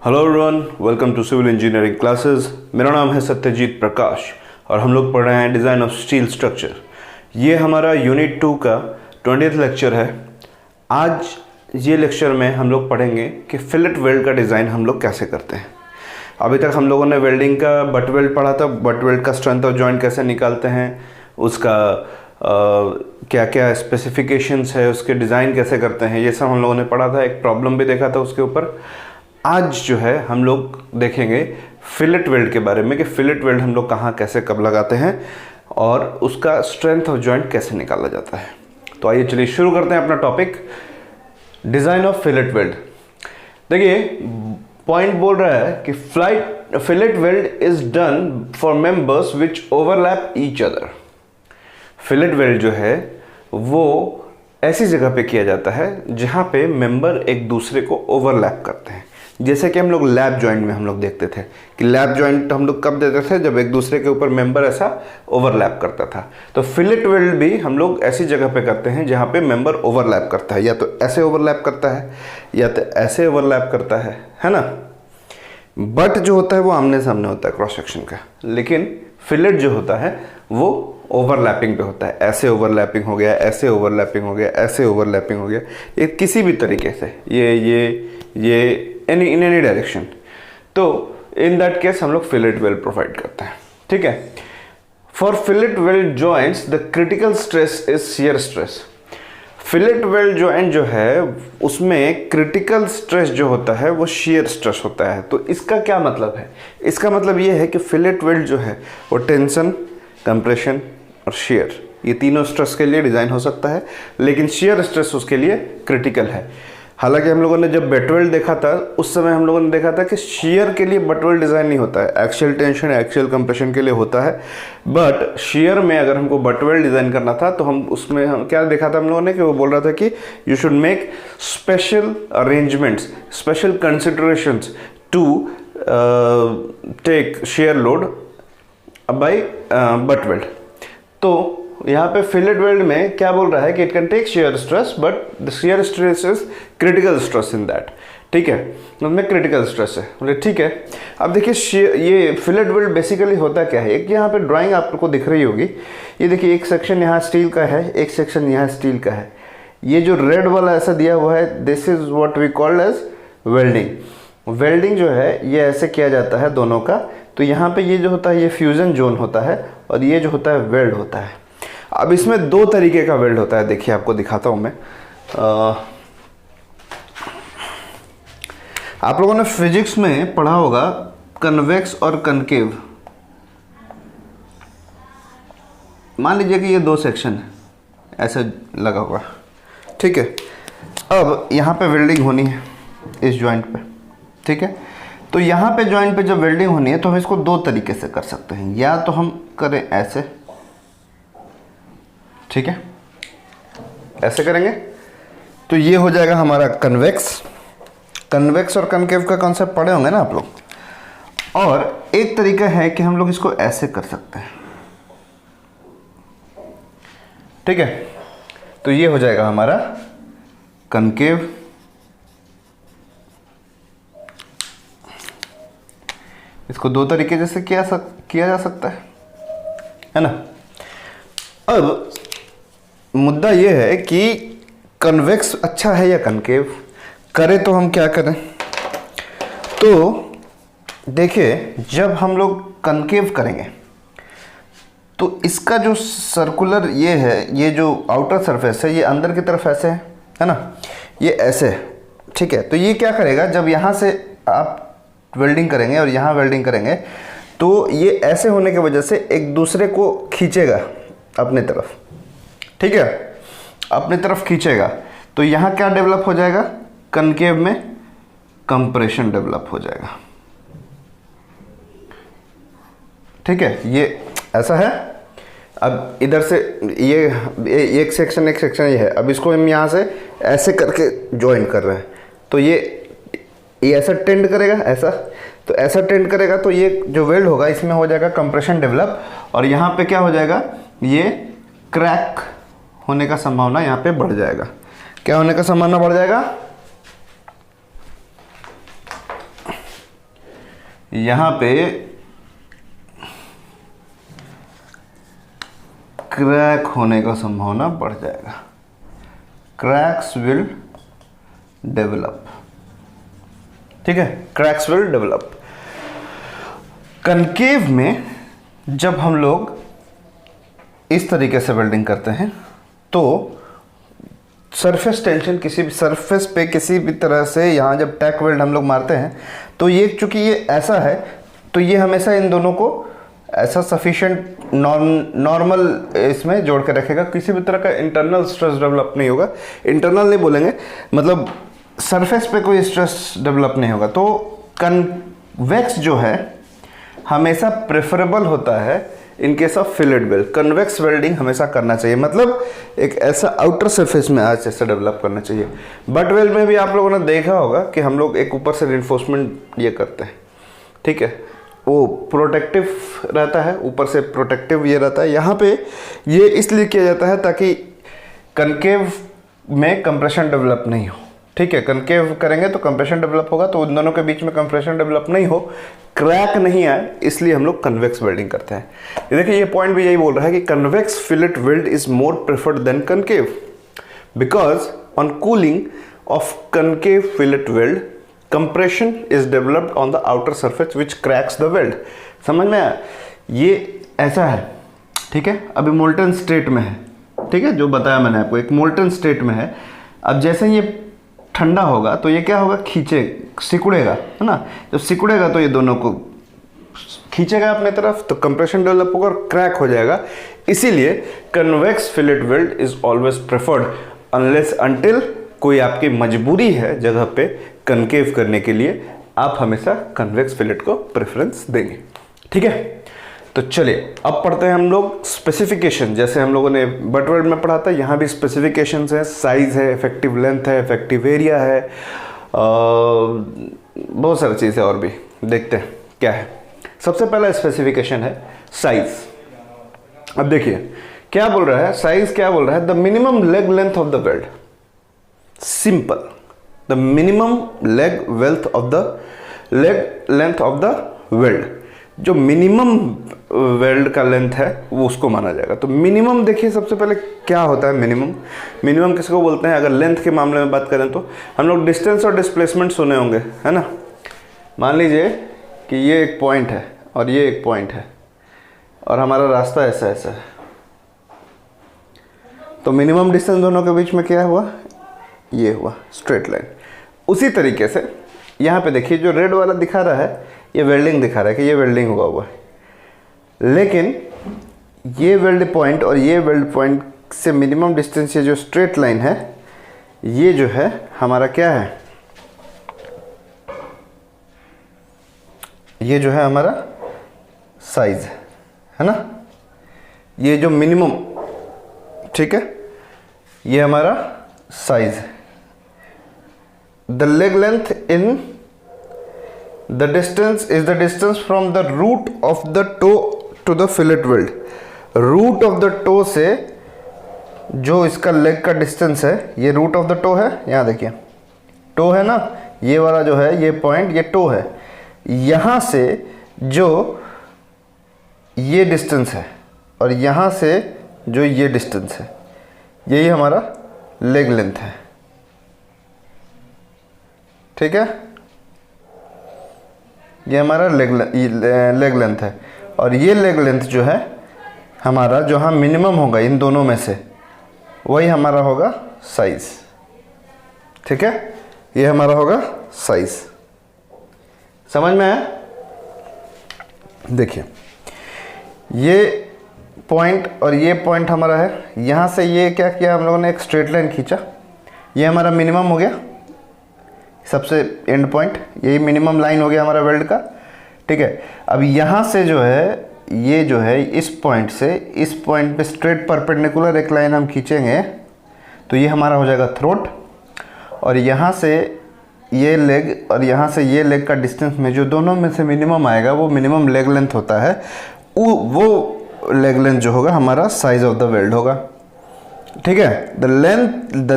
Hello everyone, welcome to civil engineering classes. मेरा नाम है सत्यजीत प्रकाश और हम लोग पढ़ रहे हैं डिज़ाइन ऑफ स्टील स्ट्रक्चर। ये हमारा यूनिट 2 का 20th लेक्चर है। आज ये लेक्चर में हम लोग पढ़ेंगे कि फिलेट वेल्ड का डिज़ाइन हम लोग कैसे करते हैं। अभी तक हम लोगों ने वेल्डिंग का बट वेल्ड पढ़ा था, बट वेल्ड का स्ट्रेंथ ऑफ जॉइंट कैसे निकालते हैं, उसका क्या क्या स्पेसिफिकेशंस है, उसके डिज़ाइन कैसे करते हैं, ये सब हम लोगों ने पढ़ा था। एक प्रॉब्लम भी देखा था उसके ऊपर। आज जो है हम लोग देखेंगे फिलेट वेल्ड के बारे में कि फिलेट वेल्ड हम लोग कहाँ कैसे कब लगाते हैं और उसका स्ट्रेंथ ऑफ जॉइंट कैसे निकाला जाता है। तो आइए चलिए शुरू करते हैं अपना topic, design of fillet weld. देखिए पॉइंट बोल रहा है कि fillet weld is done for members which overlap each other. Fillet weld जो है वो ऐसी जगह पे किया जाता है जहाँ पे मेंबर एक दूसरे को ओवरलैप करते हैं। जैसे कि हम लोग लैप जॉइंट में हम लोग देखते थे कि लैप जॉइंट हम लोग कब देते थे, जब एक दूसरे के ऊपर मेंबर ऐसा ओवरलैप करता था। तो फिलेट वेल्ड भी हम लोग ऐसी जगह पे करते हैं जहाँ पे मेंबर ओवरलैप करता है, या तो ऐसे ओवरलैप करता है या तो ऐसे ओवरलैप करता है ना। बट जो होता है वो आमने सामने होता है क्रॉस सेक्शन का, लेकिन फिलेट जो होता है वो ओवरलैपिंग पे होता है। ऐसे ओवरलैपिंग हो गया, ऐसे ओवरलैपिंग हो गया, ऐसे ओवरलैपिंग हो गया, ये किसी भी तरीके से ये इन एनी डायरेक्शन। तो इन दैट केस हम लोग फिलेट वेल्ड प्रोवाइड करते हैं। ठीक है। For fillet weld joints the critical stress is shear stress. Fillet weld joint जो है उसमें क्रिटिकल स्ट्रेस जो होता है वो शियर स्ट्रेस होता है। तो इसका क्या मतलब है? इसका मतलब ये है कि फिलेट वेल्ड जो है वो टेंशन, कंप्रेशन और शियर, ये तीनों स्ट्रेस के लिए डिज़ाइन हो सकता है, लेकिन शियर स्ट्रेस उसके लिए क्रिटिकल है। हालांकि हम लोगों ने जब बट वेल्ड देखा था उस समय हम लोगों ने देखा था कि शियर के लिए बट वेल्ड डिज़ाइन नहीं होता है, एक्सियल टेंशन, एक्सियल कंप्रेशन के लिए होता है। बट शियर में अगर हमको बट वेल्ड डिज़ाइन करना था तो हम उसमें हम क्या देखा था हम लोगों ने कि वो बोल रहा था कि you should make special arrangements, special considerations to take shear load by butt weld. तो यहाँ पे फिलेट वेल्ड में क्या बोल रहा है कि it can take shear stress but the shear stress is critical stress in that. ठीक है, उसमें क्रिटिकल स्ट्रेस है। बोले ठीक है। अब देखिए ये फिलेट वेल्ड बेसिकली होता क्या है। एक यहाँ पे ड्राइंग आपको दिख रही होगी, ये देखिए एक सेक्शन यहाँ स्टील का है, एक सेक्शन यहाँ स्टील का है। ये जो रेड वाला ऐसा दिया हुआ है, this is what we called as welding. Welding जो है ये ऐसे किया जाता है दोनों का। तो यहाँ पे ये जो होता है ये फ्यूजन जोन होता है और ये जो होता है वेल्ड होता है। अब इसमें दो तरीके का वेल्ड होता है। देखिए आपको दिखाता हूं मैं। आप लोगों ने फिजिक्स में पढ़ा होगा कन्वेक्स और कनकेव। मान लीजिए कि ये दो सेक्शन है ऐसे लगा हुआ, ठीक है। अब यहाँ पे वेल्डिंग होनी है इस जॉइंट पे, ठीक है। तो यहाँ पे जॉइंट पे जब वेल्डिंग होनी है तो हम इसको दो तरीके से कर सकते हैं। या तो हम करें ऐसे, ठीक है, ऐसे करेंगे तो ये हो जाएगा हमारा कन्वेक्स। कन्वेक्स और कनकेव का कॉन्सेप्ट पढ़े होंगे ना आप लोग। और एक तरीका है कि हम लोग इसको ऐसे कर सकते हैं, ठीक है। तो ये हो जाएगा हमारा कनकेव। इसको दो तरीके से किया जा सकता है ना। अब मुद्दा यह है कि कन्वेक्स अच्छा है या कनकेव करें तो हम क्या करें। तो देखिए जब हम लोग कनकेव करेंगे तो इसका जो सर्कुलर ये है, ये जो आउटर सरफेस है ये अंदर की तरफ ऐसे है ना, ये ऐसे, ठीक है। तो ये क्या करेगा, जब यहाँ से आप वेल्डिंग करेंगे और यहाँ वेल्डिंग करेंगे तो ये ऐसे होने की वजह से एक दूसरे को खींचेगा अपने तरफ, ठीक है, अपनी तरफ खींचेगा। तो यहाँ क्या डेवलप हो जाएगा, कनकेव में कंप्रेशन डेवलप हो जाएगा, ठीक है। ये ऐसा है। अब इधर से ये एक सेक्शन ये है। अब इसको हम यहाँ से ऐसे करके ज्वाइन कर रहे हैं तो ये ऐसा टेंड करेगा, ऐसा, तो ऐसा टेंड करेगा तो ये जो वेल्ड होगा इसमें हो जाएगा कंप्रेशन डेवलप, और यहाँ पे क्या हो जाएगा, ये क्रैक होने का संभावना यहाँ पे बढ़ जाएगा। क्या होने का संभावना बढ़ जाएगा, यहाँ पे क्रैक होने का संभावना बढ़ जाएगा, क्रैक्स विल डेवलप। ठीक है, क्रैक्स विल डेवलप। कनकेव में जब हम लोग इस तरीके से वेल्डिंग करते हैं तो सरफेस टेंशन किसी भी सरफेस पे किसी भी तरह से यहाँ जब टैक वेल्ड हम लोग मारते हैं तो ये चूंकि ये ऐसा है तो ये हमेशा इन दोनों को ऐसा सफिशिएंट नॉर्मल इसमें जोड़ के रखेगा, किसी भी तरह का इंटरनल स्ट्रेस डेवलप नहीं होगा। इंटरनल नहीं बोलेंगे, मतलब सरफेस पे कोई स्ट्रेस डेवलप नहीं होगा। तो कन्वेक्स जो है हमेशा प्रेफरेबल होता है इन case of fillet weld. Convex welding हमेशा करना चाहिए, मतलब एक ऐसा आउटर सरफेस में आज ऐसा डेवलप करना चाहिए। बट वेल्ड में भी आप लोगों ने देखा होगा कि हम लोग एक ऊपर से रिइंफोर्समेंट ये करते हैं, ठीक है, वो प्रोटेक्टिव रहता है, ऊपर से प्रोटेक्टिव ये रहता है। यहाँ पे ये इसलिए किया जाता है ताकि कनकेव में कंप्रेशन डेवलप नहीं हो। ठीक है, कनकेव करेंगे तो कंप्रेशन डेवलप होगा, तो उन दोनों के बीच में कंप्रेशन डेवलप नहीं हो, क्रैक नहीं आए, इसलिए हम लोग कन्वेक्स वेल्डिंग करते हैं। ये देखिए, ये पॉइंट भी यही बोल रहा है कि convex fillet weld is more preferred than concave because on cooling of concave fillet weld compression is developed on the outer surface which cracks the weld. समझ में आया? ये ऐसा है, ठीक है, अभी मोल्टन स्टेट में है, ठीक है, जो बताया मैंने आपको एक मोल्टन स्टेट में है। अब जैसे ये ठंडा होगा तो ये क्या होगा, सिकुड़ेगा, है ना। जब सिकुड़ेगा तो ये दोनों को खींचेगा अपने तरफ, तो कंप्रेशन डेवलप होगा और क्रैक हो जाएगा। इसीलिए convex fillet weld is always preferred unless until कोई आपकी मजबूरी है जगह पे कनकेव करने के लिए, आप हमेशा कन्वेक्स फिलेट को प्रेफरेंस देंगे। ठीक है, तो चलिए अब पढ़ते हैं हम लोग स्पेसिफिकेशन। जैसे हम लोगों ने बट वेल्ड में पढ़ा था, यहाँ भी स्पेसिफिकेशंस है, साइज है, इफेक्टिव लेंथ है, इफेक्टिव एरिया है, बहुत सारी चीज़ें और भी देखते हैं क्या है। सबसे पहला स्पेसिफिकेशन है साइज। अब देखिए क्या बोल रहा है, साइज क्या बोल रहा है, the minimum leg length of the weld, simple, the minimum leg length of the weld, जो मिनिमम वेल्ड का लेंथ है वो उसको माना जाएगा। तो मिनिमम देखिए, सबसे पहले क्या होता है मिनिमम किसको बोलते हैं? अगर लेंथ के मामले में बात करें तो हम लोग डिस्टेंस और डिस्प्लेसमेंट सुने होंगे, है ना। मान लीजिए कि ये एक पॉइंट है और ये एक पॉइंट है और हमारा रास्ता ऐसा ऐसा है, तो मिनिमम डिस्टेंस दोनों के बीच में क्या हुआ, ये हुआ स्ट्रेट लाइन। उसी तरीके से यहाँ पे देखिए जो रेड वाला दिखा रहा है ये वेल्डिंग दिखा रहा है कि ये वेल्डिंग हुआ है, लेकिन ये वेल्ड पॉइंट और ये वेल्ड पॉइंट से मिनिमम डिस्टेंस, ये जो स्ट्रेट लाइन है, ये जो है हमारा क्या है, ये जो है हमारा साइज है ना। ये जो मिनिमम, ठीक है, ये हमारा size. The leg length in the distance is the distance from the root of the toe to the fillet weld. Root of the toe से जो इसका लेग का डिस्टेंस है, ये रूट ऑफ द टो है, यहाँ देखिए टो है ना, ये वाला जो है ये पॉइंट, ये टो है, यहाँ से जो ये डिस्टेंस है और यहाँ से जो ये डिस्टेंस है, यही हमारा लेग लेंथ है। ठीक है, ये हमारा लेग लेंथ है और ये लेग लेंथ जो है हमारा, जो हाँ मिनिमम होगा इन दोनों में से, वही हमारा होगा साइज। ठीक है, ये हमारा होगा साइज। समझ में आया? देखिए ये पॉइंट और ये पॉइंट हमारा है, यहाँ से ये क्या किया हम लोगों ने, एक स्ट्रेट लाइन खींचा, ये हमारा मिनिमम हो गया, सबसे एंड पॉइंट, यही मिनिमम लाइन हो गया हमारा वेल्ड का। ठीक है, अब यहाँ से जो है, ये जो है इस पॉइंट से इस पॉइंट पे स्ट्रेट परपेंडिकुलर एक लाइन हम खींचेंगे तो ये हमारा हो जाएगा थ्रोट, और यहाँ से ये लेग और यहाँ से ये लेग का डिस्टेंस में जो दोनों में से मिनिमम आएगा वो मिनिमम लेग लेंथ होता है, वो लेग लेंथ जो होगा हमारा साइज ऑफ द वेल्ड होगा। ठीक है, the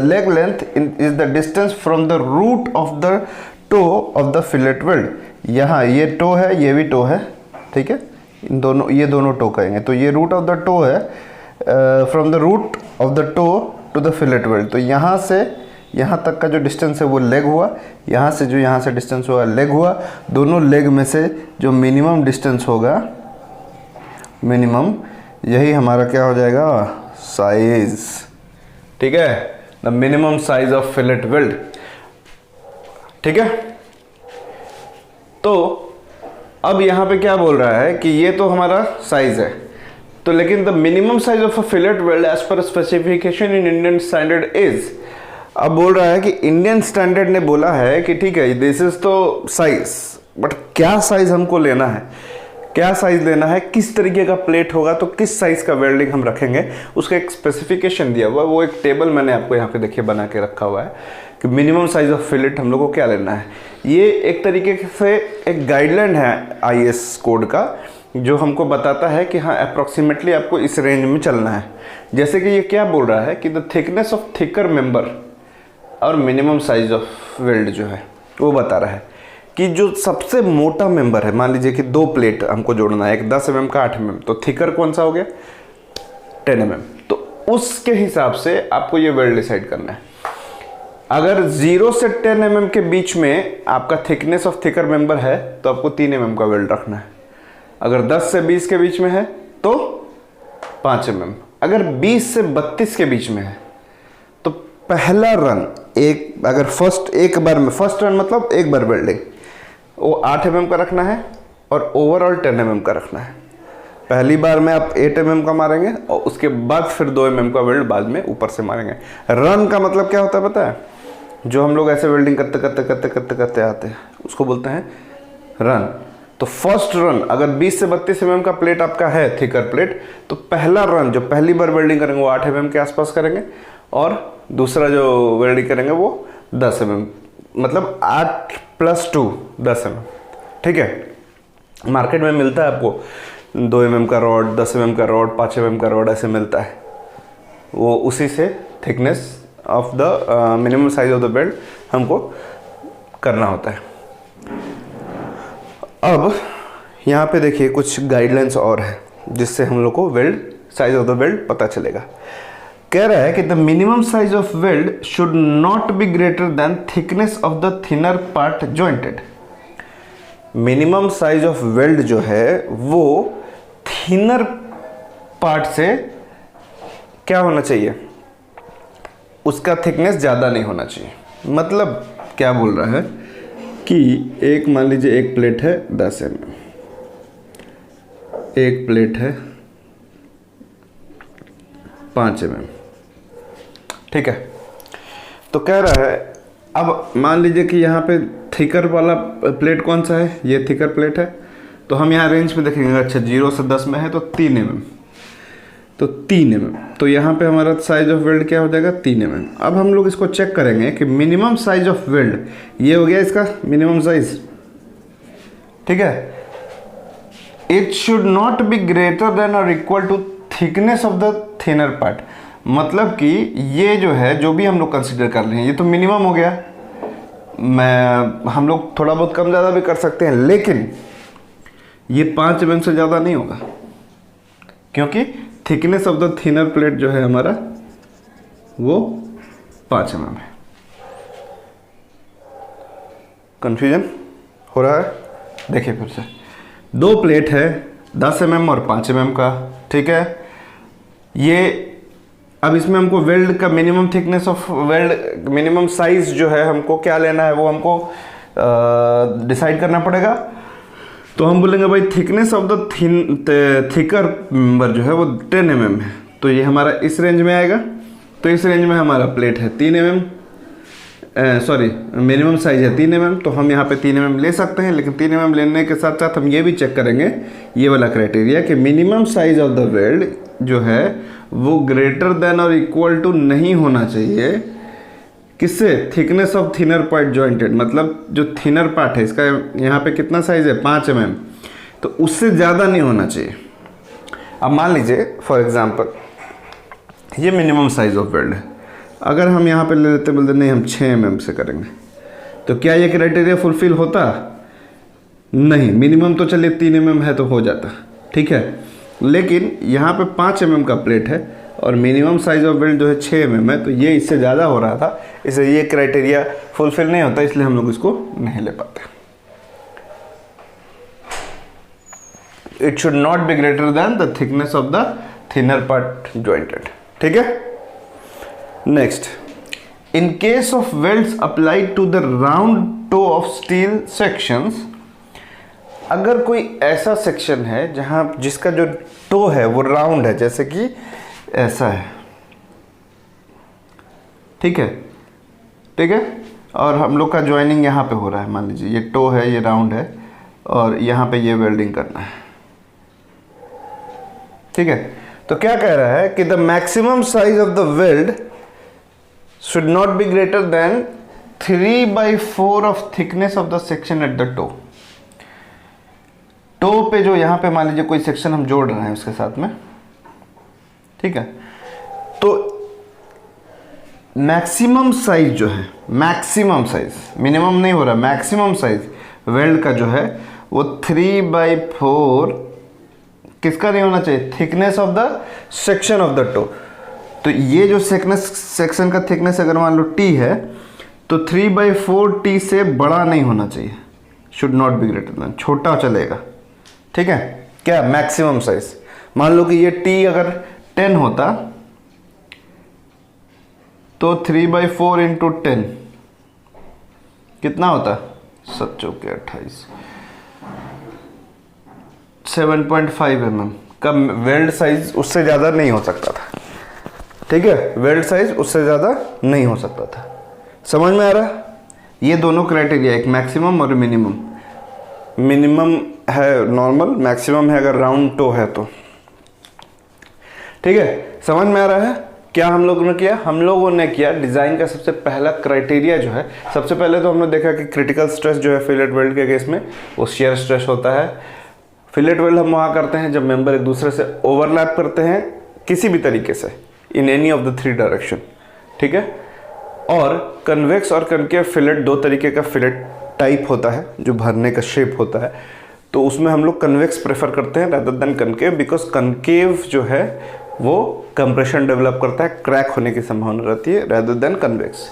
leg length is the distance from the root of the toe of the fillet weld. यहाँ ये टो है, ये भी टो है, ठीक है, इन दोनों, ये दोनों टो कहेंगे। तो ये रूट ऑफ द टो है, from the root of the toe to the fillet weld. तो यहाँ से यहाँ तक का जो डिस्टेंस है वो लेग हुआ, यहाँ से जो यहाँ से डिस्टेंस हुआ लेग हुआ। दोनों लेग में से जो मिनिमम डिस्टेंस होगा, मिनिमम, यही हमारा क्या हो जाएगा, साइज, ठीक है, the minimum size of fillet weld, ठीक है। तो अब यहाँ पे क्या बोल रहा है कि ये तो हमारा साइज है, तो लेकिन the minimum size of a fillet weld as per specification in Indian standard is. अब बोल रहा है कि इंडियन स्टैंडर्ड ने बोला है कि ठीक है दिस इज तो साइज, बट क्या साइज हमको लेना है, क्या साइज लेना है, किस तरीके का प्लेट होगा, तो किस साइज का वेल्डिंग हम रखेंगे, उसका एक स्पेसिफिकेशन दिया हुआ है। वो एक टेबल मैंने आपको यहाँ पे देखिए बना के रखा हुआ है कि मिनिमम साइज ऑफ फिलेट हम लोग को क्या लेना है। ये एक तरीके से एक गाइडलाइन है IS कोड का, जो हमको बताता है कि हाँ अप्रॉक्सीमेटली आपको इस रेंज में चलना है। जैसे कि ये क्या बोल रहा है कि the thickness of thicker member और मिनिमम साइज ऑफ वेल्ड जो है वो बता रहा है कि जो सबसे मोटा मेंबर है, मान लीजिए कि 2 प्लेट हमको जोड़ना है, एक 10 mm का 8 mm, तो थिकर कौन सा हो गया, 10 mm। तो उसके हिसाब से आपको ये वेल्ड डिसाइड करना है। अगर 0 से 10 mm के बीच में आपका थिकनेस ऑफ थिकर मेंबर है तो आपको 3 mm का वेल्ड रखना है। अगर 10 से 20 के बीच में है तो 5 mm। अगर 20 से 32 के बीच में है तो पहला रन एक, अगर एक बार में फर्स्ट रन मतलब एक बार वेल्डिंग, वो 8 mm का रखना है और ओवरऑल 10 mm का रखना है। पहली बार में आप 8 mm का मारेंगे और उसके बाद फिर 2 mm का वेल्ड बाद में ऊपर से मारेंगे। रन का मतलब क्या होता है पता है, जो हम लोग ऐसे वेल्डिंग करते करते करते करते करते आते हैं उसको बोलते हैं रन। तो फर्स्ट रन अगर 20 से 32 mm का प्लेट आपका है, थिकर प्लेट, तो पहला रन जो पहली बार वेल्डिंग करेंगे वो 8 mm के आसपास करेंगे और दूसरा जो वेल्डिंग करेंगे वो 10 mm, मतलब 8 + 2 10 mm, ठीक है। मार्केट में मिलता है आपको 2 mm का रॉड, 10 mm का रॉड, 5 mm का रॉड, ऐसे मिलता है। वो उसी से thickness of the minimum size of the belt हमको करना होता है। अब यहाँ पे देखिए कुछ गाइडलाइंस और है जिससे हम लोग को weld size of the weld पता चलेगा। कह रहा है कि the minimum size of weld should not be greater then thickness of the thinner part jointed. Minimum size of weld जो है वो थिनर पार्ट से क्या होना चाहिए, उसका थिकनेस ज़्यादा नहीं होना चाहिए। मतलब क्या बोल रहा है कि एक, मान लीजिए एक प्लेट है 10 mm, एक प्लेट है 5 mm, ठीक है। तो कह रहा है, अब मान लीजिए कि यहाँ पे थिकर वाला प्लेट कौन सा है, ये थिकर प्लेट है। तो हम यहाँ रेंज में देखेंगे, अच्छा 0 से 10 में है तो 3 mm, तो 3 mm, तो यहाँ पे हमारा साइज ऑफ वेल्ड क्या हो जाएगा, 3 mm। अब हम लोग इसको चेक करेंगे कि मिनिमम साइज ऑफ वेल्ड, ये हो गया इसका मिनिमम साइज, ठीक है। It should not be greater than और equal to thickness of the thinner part. मतलब कि ये जो है, जो भी हम लोग कंसिडर कर रहे हैं, ये तो मिनिमम हो गया। हम लोग थोड़ा बहुत कम ज़्यादा भी कर सकते हैं, लेकिन ये 5 mm से ज़्यादा नहीं होगा, क्योंकि thickness of the thinner plate जो है हमारा वो 5 mm है। कंफ्यूजन हो रहा है? देखिए फिर से, 2 प्लेट है 10 mm और 5 mm का, ठीक है। ये अब इसमें हमको वेल्ड का minimum thickness of weld, minimum size जो है हमको क्या लेना है वो हमको डिसाइड करना पड़ेगा। तो हम बोलेंगे भाई thickness of the thicker member जो है वो 10 mm है, तो ये हमारा इस रेंज में आएगा। तो इस रेंज में हमारा प्लेट है 3 mm, सॉरी मिनिमम साइज है 3 mm, तो हम यहाँ पे 3 mm ले सकते हैं। लेकिन 3 mm लेने के साथ साथ हम ये भी चेक करेंगे, ये वाला क्राइटेरिया, कि minimum size of the weld जो है वो ग्रेटर देन और इक्वल टू नहीं होना चाहिए किससे, thickness of thinner part jointed. मतलब जो थिनर पार्ट है इसका यहाँ पे कितना साइज है, 5 mm, तो उससे ज़्यादा नहीं होना चाहिए। अब मान लीजिए फॉर एग्जांपल ये मिनिमम साइज ऑफ वेल्ड है, अगर हम यहाँ पे ले लेते, बोलते नहीं हम 6 mm से करेंगे, तो क्या ये क्राइटेरिया फुलफिल होता? नहीं, मिनिमम तो चलिए 3 mm है तो हो जाता, ठीक है, लेकिन यहाँ पे 5 mm का प्लेट है और मिनिमम साइज ऑफ वेल्ड जो है 6 mm है, तो ये इससे ज़्यादा हो रहा था, इसलिए ये क्राइटेरिया फुलफिल नहीं होता, इसलिए हम लोग इसको नहीं ले पाते। It should not be greater than the thickness of the thinner part jointed, ठीक है। Next, in case of welds applied to the round toe of steel sections, अगर कोई ऐसा सेक्शन है जहां जिसका जो टो है वो राउंड है, जैसे कि ऐसा है, ठीक है, ठीक है, और हम लोग का ज्वाइनिंग यहाँ पे हो रहा है, मान लीजिए ये टो है, ये राउंड है और यहाँ पे ये वेल्डिंग करना है, ठीक है। तो क्या कह रहा है कि the maximum size of the weld should not be greater than 3/4 of thickness of the section at the toe. Toe पे जो यहाँ पे मान लीजिए कोई सेक्शन हम जोड़ रहे हैं उसके साथ में, ठीक है, तो मैक्सिमम साइज जो है, मैक्सिमम साइज, मिनिमम नहीं हो रहा, मैक्सिमम साइज वेल्ड का जो है वो 3/4 किसका नहीं होना चाहिए, thickness of the section of the to. तो ये जो सेक्शन का थिकनेस अगर मान लो t है तो 3/4 t से बड़ा नहीं होना चाहिए, should not be greater then, छोटा चलेगा, ठीक है। क्या मैक्सिमम साइज, मान लो कि ये t अगर 10 होता तो 3/4 इंटू 10 कितना होता, 7 चौके 28, 7.5 mm का वेल्ड साइज, उससे ज़्यादा नहीं हो सकता था, ठीक है, वेल्ड साइज उससे ज़्यादा नहीं हो सकता था। समझ में आ रहा है? ये दोनों क्राइटेरिया, एक मैक्सिमम और मिनिमम। मिनिमम है नॉर्मल, मैक्सिमम है अगर राउंड टो है तो, ठीक है। समझ में आ रहा है? क्या हम लोगों ने किया, हम लोगों ने किया डिज़ाइन का सबसे पहला क्राइटेरिया जो है, सबसे पहले तो हमने देखा कि क्रिटिकल स्ट्रेस जो है फिलेट वेल्ड के केस में वो शियर स्ट्रेस होता है। फिलेट वेल्ड हम वहाँ करते हैं जब मेंबर एक दूसरे से ओवरलैप करते हैं किसी भी तरीके से, in any of the 3 direction, ठीक है। और कन्वेक्स और कनकेव फिलेट, 2 तरीके का फिलेट टाइप होता है जो भरने का शेप होता है, तो उसमें हम लोग कन्वेक्स प्रेफर करते हैं rather than concave, because concave जो है वो कंप्रेशन डेवलप करता है, क्रैक होने की संभावना रहती है रादर देन कन्वेक्स।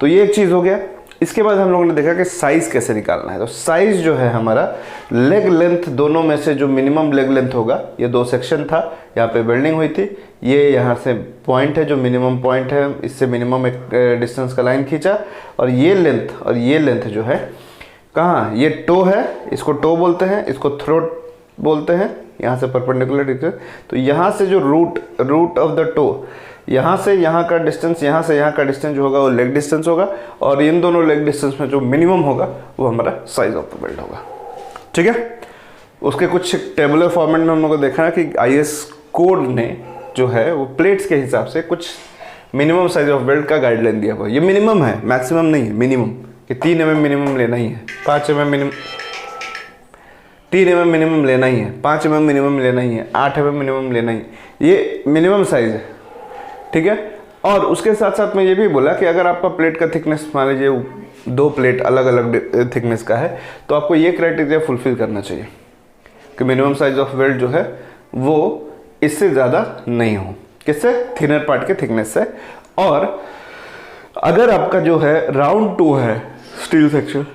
तो ये एक चीज़ हो गया। इसके बाद हम लोगों ने देखा कि साइज़ कैसे निकालना है। तो साइज़ जो है हमारा लेग लेंथ, दोनों में से जो मिनिमम लेग लेंथ होगा, ये 2 सेक्शन था, यहाँ पे वेल्डिंग हुई थी, ये यहाँ से पॉइंट है जो मिनिमम पॉइंट है, इससे मिनिमम एक डिस्टेंस का लाइन खींचा, और ये लेंथ जो है कहाँ, ये टो है, इसको टो बोलते हैं, इसको थ्रोट बोलते हैं, यहाँ से परपेंडिकुलर, तो यहाँ से जो रूट ऑफ द टो, यहाँ से यहाँ का डिस्टेंस, यहाँ से यहाँ का डिस्टेंस जो होगा वो लेग डिस्टेंस होगा, और इन दोनों लेग डिस्टेंस में जो मिनिमम होगा वो हमारा साइज ऑफ द वेल्ड होगा, ठीक है। उसके कुछ टेबुलर फॉर्मेट में हम लोग को देखा है कि IS कोड ने जो है वो प्लेट्स के हिसाब से कुछ मिनिमम साइज ऑफ वेल्ड का गाइडलाइन दिया हुआ है। ये मिनिमम है, मैक्सिमम नहीं है, मिनिमम, कि 3 mm मिनिमम लेना ही है, 5 mm मिनिमम, 3 mm मिनिमम लेना ही है, 5 mm मिनिमम लेना ही है, 8 mm मिनिमम लेना ही है, ये मिनिमम साइज है, ठीक है। और उसके साथ साथ मैं ये भी बोला कि अगर आपका प्लेट का थिकनेस मान लीजिए 2 प्लेट अलग अलग थिकनेस का है, तो आपको ये क्राइटेरिया फुलफिल करना चाहिए कि मिनिमम साइज ऑफ वेल्ड जो है वो इससे ज़्यादा नहीं हो, किससे, थिनर पार्ट के थिकनेस से। और अगर आपका जो है राउंड टो है स्टील सेक्शन,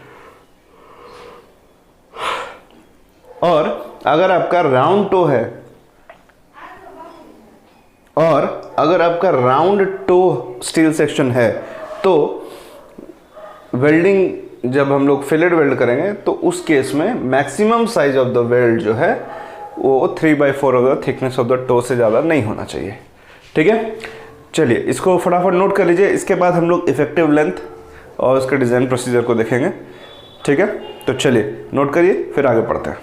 और अगर आपका राउंड टो है, और अगर आपका राउंड टो स्टील सेक्शन है, तो वेल्डिंग जब हम लोग फिलेट वेल्ड करेंगे तो उस केस में maximum size of the weld जो है वो 3/4 of the thickness of the toe से ज़्यादा नहीं होना चाहिए, ठीक है। चलिए इसको फटाफट नोट कर लीजिए। इसके बाद हम लोग इफेक्टिव लेंथ और उसके डिज़ाइन प्रोसीजर को देखेंगे, ठीक है। तो चलिए नोट करिए, फिर आगे बढ़ते हैं।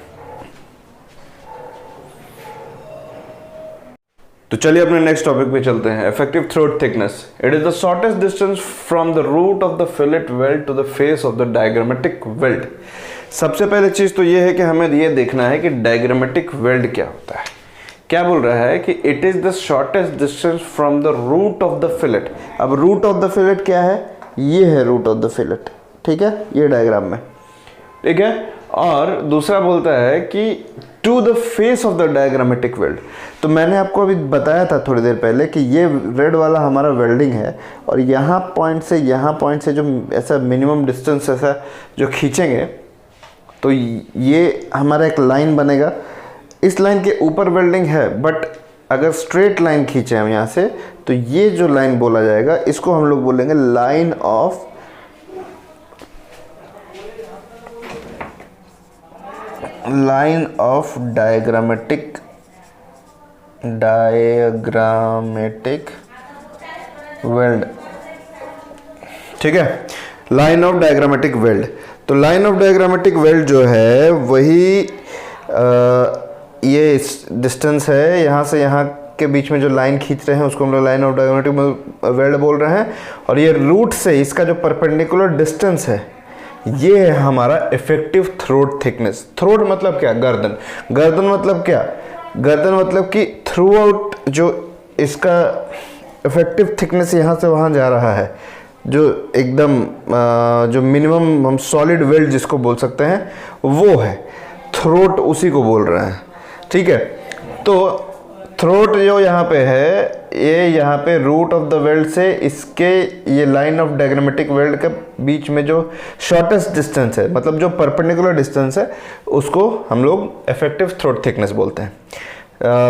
तो चलिए अपने नेक्स्ट टॉपिक पे चलते हैं, effective throat thickness. It is the shortest distance from the root of the fillet weld to the face of the diagrammatic weld. सबसे पहले चीज तो ये है कि हमें ये देखना है कि डायग्रामेटिक वेल्ड क्या होता है। क्या बोल रहा है कि it is the shortest distance from the root of the fillet. अब रूट ऑफ द फिलेट क्या है, ये है रूट ऑफ द फिलेट, ठीक है, ये डायग्राम में, ठीक है। और दूसरा बोलता है कि to the face of the diagrammatic weld. तो मैंने आपको अभी बताया था थोड़ी देर पहले कि ये रेड वाला हमारा वेल्डिंग है, और यहाँ पॉइंट से जो ऐसा मिनिमम डिस्टेंस ऐसा जो खींचेंगे तो ये हमारा एक लाइन बनेगा। इस लाइन के ऊपर वेल्डिंग है, बट अगर स्ट्रेट लाइन खींचे हम यहाँ से तो ये जो लाइन बोला जाएगा इसको हम लोग बोलेंगे लाइन ऑफ डायग्रामेटिक वेल्ड। ठीक है, लाइन ऑफ डायग्रामेटिक वेल्ड। तो लाइन ऑफ डायग्रामेटिक वेल्ड जो है वही ये डिस्टेंस है, यहाँ से यहाँ के बीच में जो लाइन खींच रहे हैं उसको हम लोग लाइन ऑफ डायग्रामेटिक वेल्ड बोल रहे हैं। और ये रूट से इसका जो परपेंडिकुलर डिस्टेंस है ये है हमारा इफेक्टिव थ्रोट थिकनेस। थ्रोट मतलब क्या? गर्दन। गर्दन मतलब क्या? गर्दन मतलब कि थ्रू आउट जो इसका इफेक्टिव थिकनेस यहाँ से वहाँ जा रहा है, जो एकदम जो मिनिमम हम सॉलिड वेल्ड जिसको बोल सकते हैं वो है थ्रोट, उसी को बोल रहे हैं। ठीक है, तो थ्रोट जो यहाँ पे है ये यहाँ पे रूट ऑफ द वेल्ड से इसके ये लाइन ऑफ डायग्रामेटिक वेल्ड के बीच में जो शॉर्टेस्ट डिस्टेंस है, मतलब जो परपेंडिकुलर डिस्टेंस है, उसको हम लोग इफेक्टिव थ्रोट थिकनेस बोलते हैं।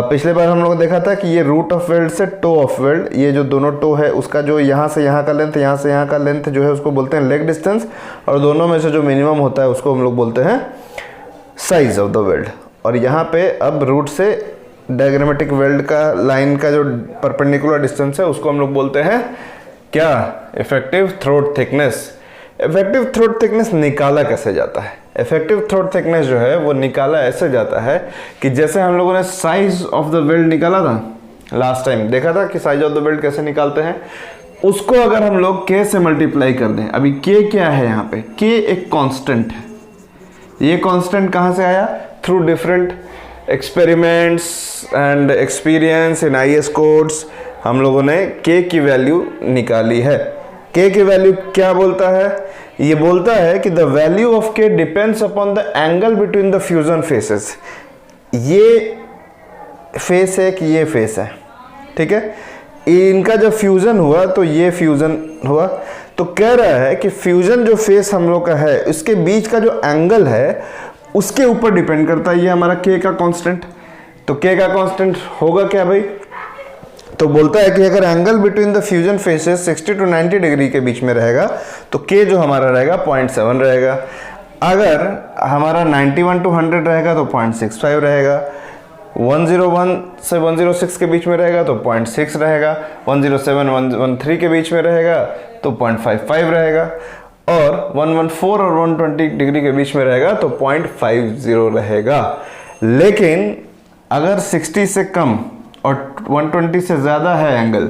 पिछले बार हम लोग देखा था कि ये रूट ऑफ वेल्ड से टो ऑफ वेल्ड, ये जो दोनों टो है उसका जो यहाँ से यहाँ का लेंथ, यहाँ से यहाँ का लेंथ जो है उसको बोलते हैं लेग डिस्टेंस, और दोनों में से जो मिनिमम होता है उसको हम लोग बोलते हैं साइज ऑफ द वेल्ड। और यहाँ पे अब रूट से डायग्रामेटिक वेल्ड का लाइन का जो परपेंडिकुलर डिस्टेंस है उसको हम लोग बोलते हैं क्या? Effective throat thickness. Effective throat thickness निकाला कैसे जाता है? इफेक्टिव थ्रोट थिकनेस जो है वो निकाला ऐसे जाता है कि जैसे हम लोगों ने साइज ऑफ द वेल्ड निकाला था लास्ट टाइम, देखा था कि साइज ऑफ द वेल्ड कैसे निकालते हैं, उसको अगर हम लोग k से मल्टीप्लाई कर दें। अभी k क्या है यहाँ पे? k एक कांस्टेंट है। ये कांस्टेंट कहाँ से आया? Through different experiments and experience in IAS codes हम लोगों ने k की वैल्यू निकाली है। k की वैल्यू क्या बोलता है? ये बोलता है कि the value of k depends upon the angle between the fusion faces. ये फेस है कि ये फेस है, ठीक है, इनका जब फ्यूजन हुआ तो ये फ्यूजन हुआ। तो कह रहा है कि फ्यूजन जो फेस हम लोग का है उसके बीच का जो एंगल है उसके ऊपर डिपेंड करता है ये हमारा k का कांस्टेंट। तो k का कांस्टेंट होगा क्या भाई? तो बोलता है कि अगर angle between the fusion faces 60 to 90 degree के बीच में रहेगा तो k जो हमारा रहेगा 0.7 रहेगा। अगर हमारा 91 to 100 रहेगा तो 0.65 रहेगा। 101 से 106 के बीच में रहेगा तो 0.6 रहेगा। 107 113 के बीच में रहेगा तो 0.55 रहेगा। और 114 और 120 डिग्री के बीच में रहेगा तो 0.50 रहेगा। लेकिन अगर 60 से कम और 120 से ज़्यादा है एंगल,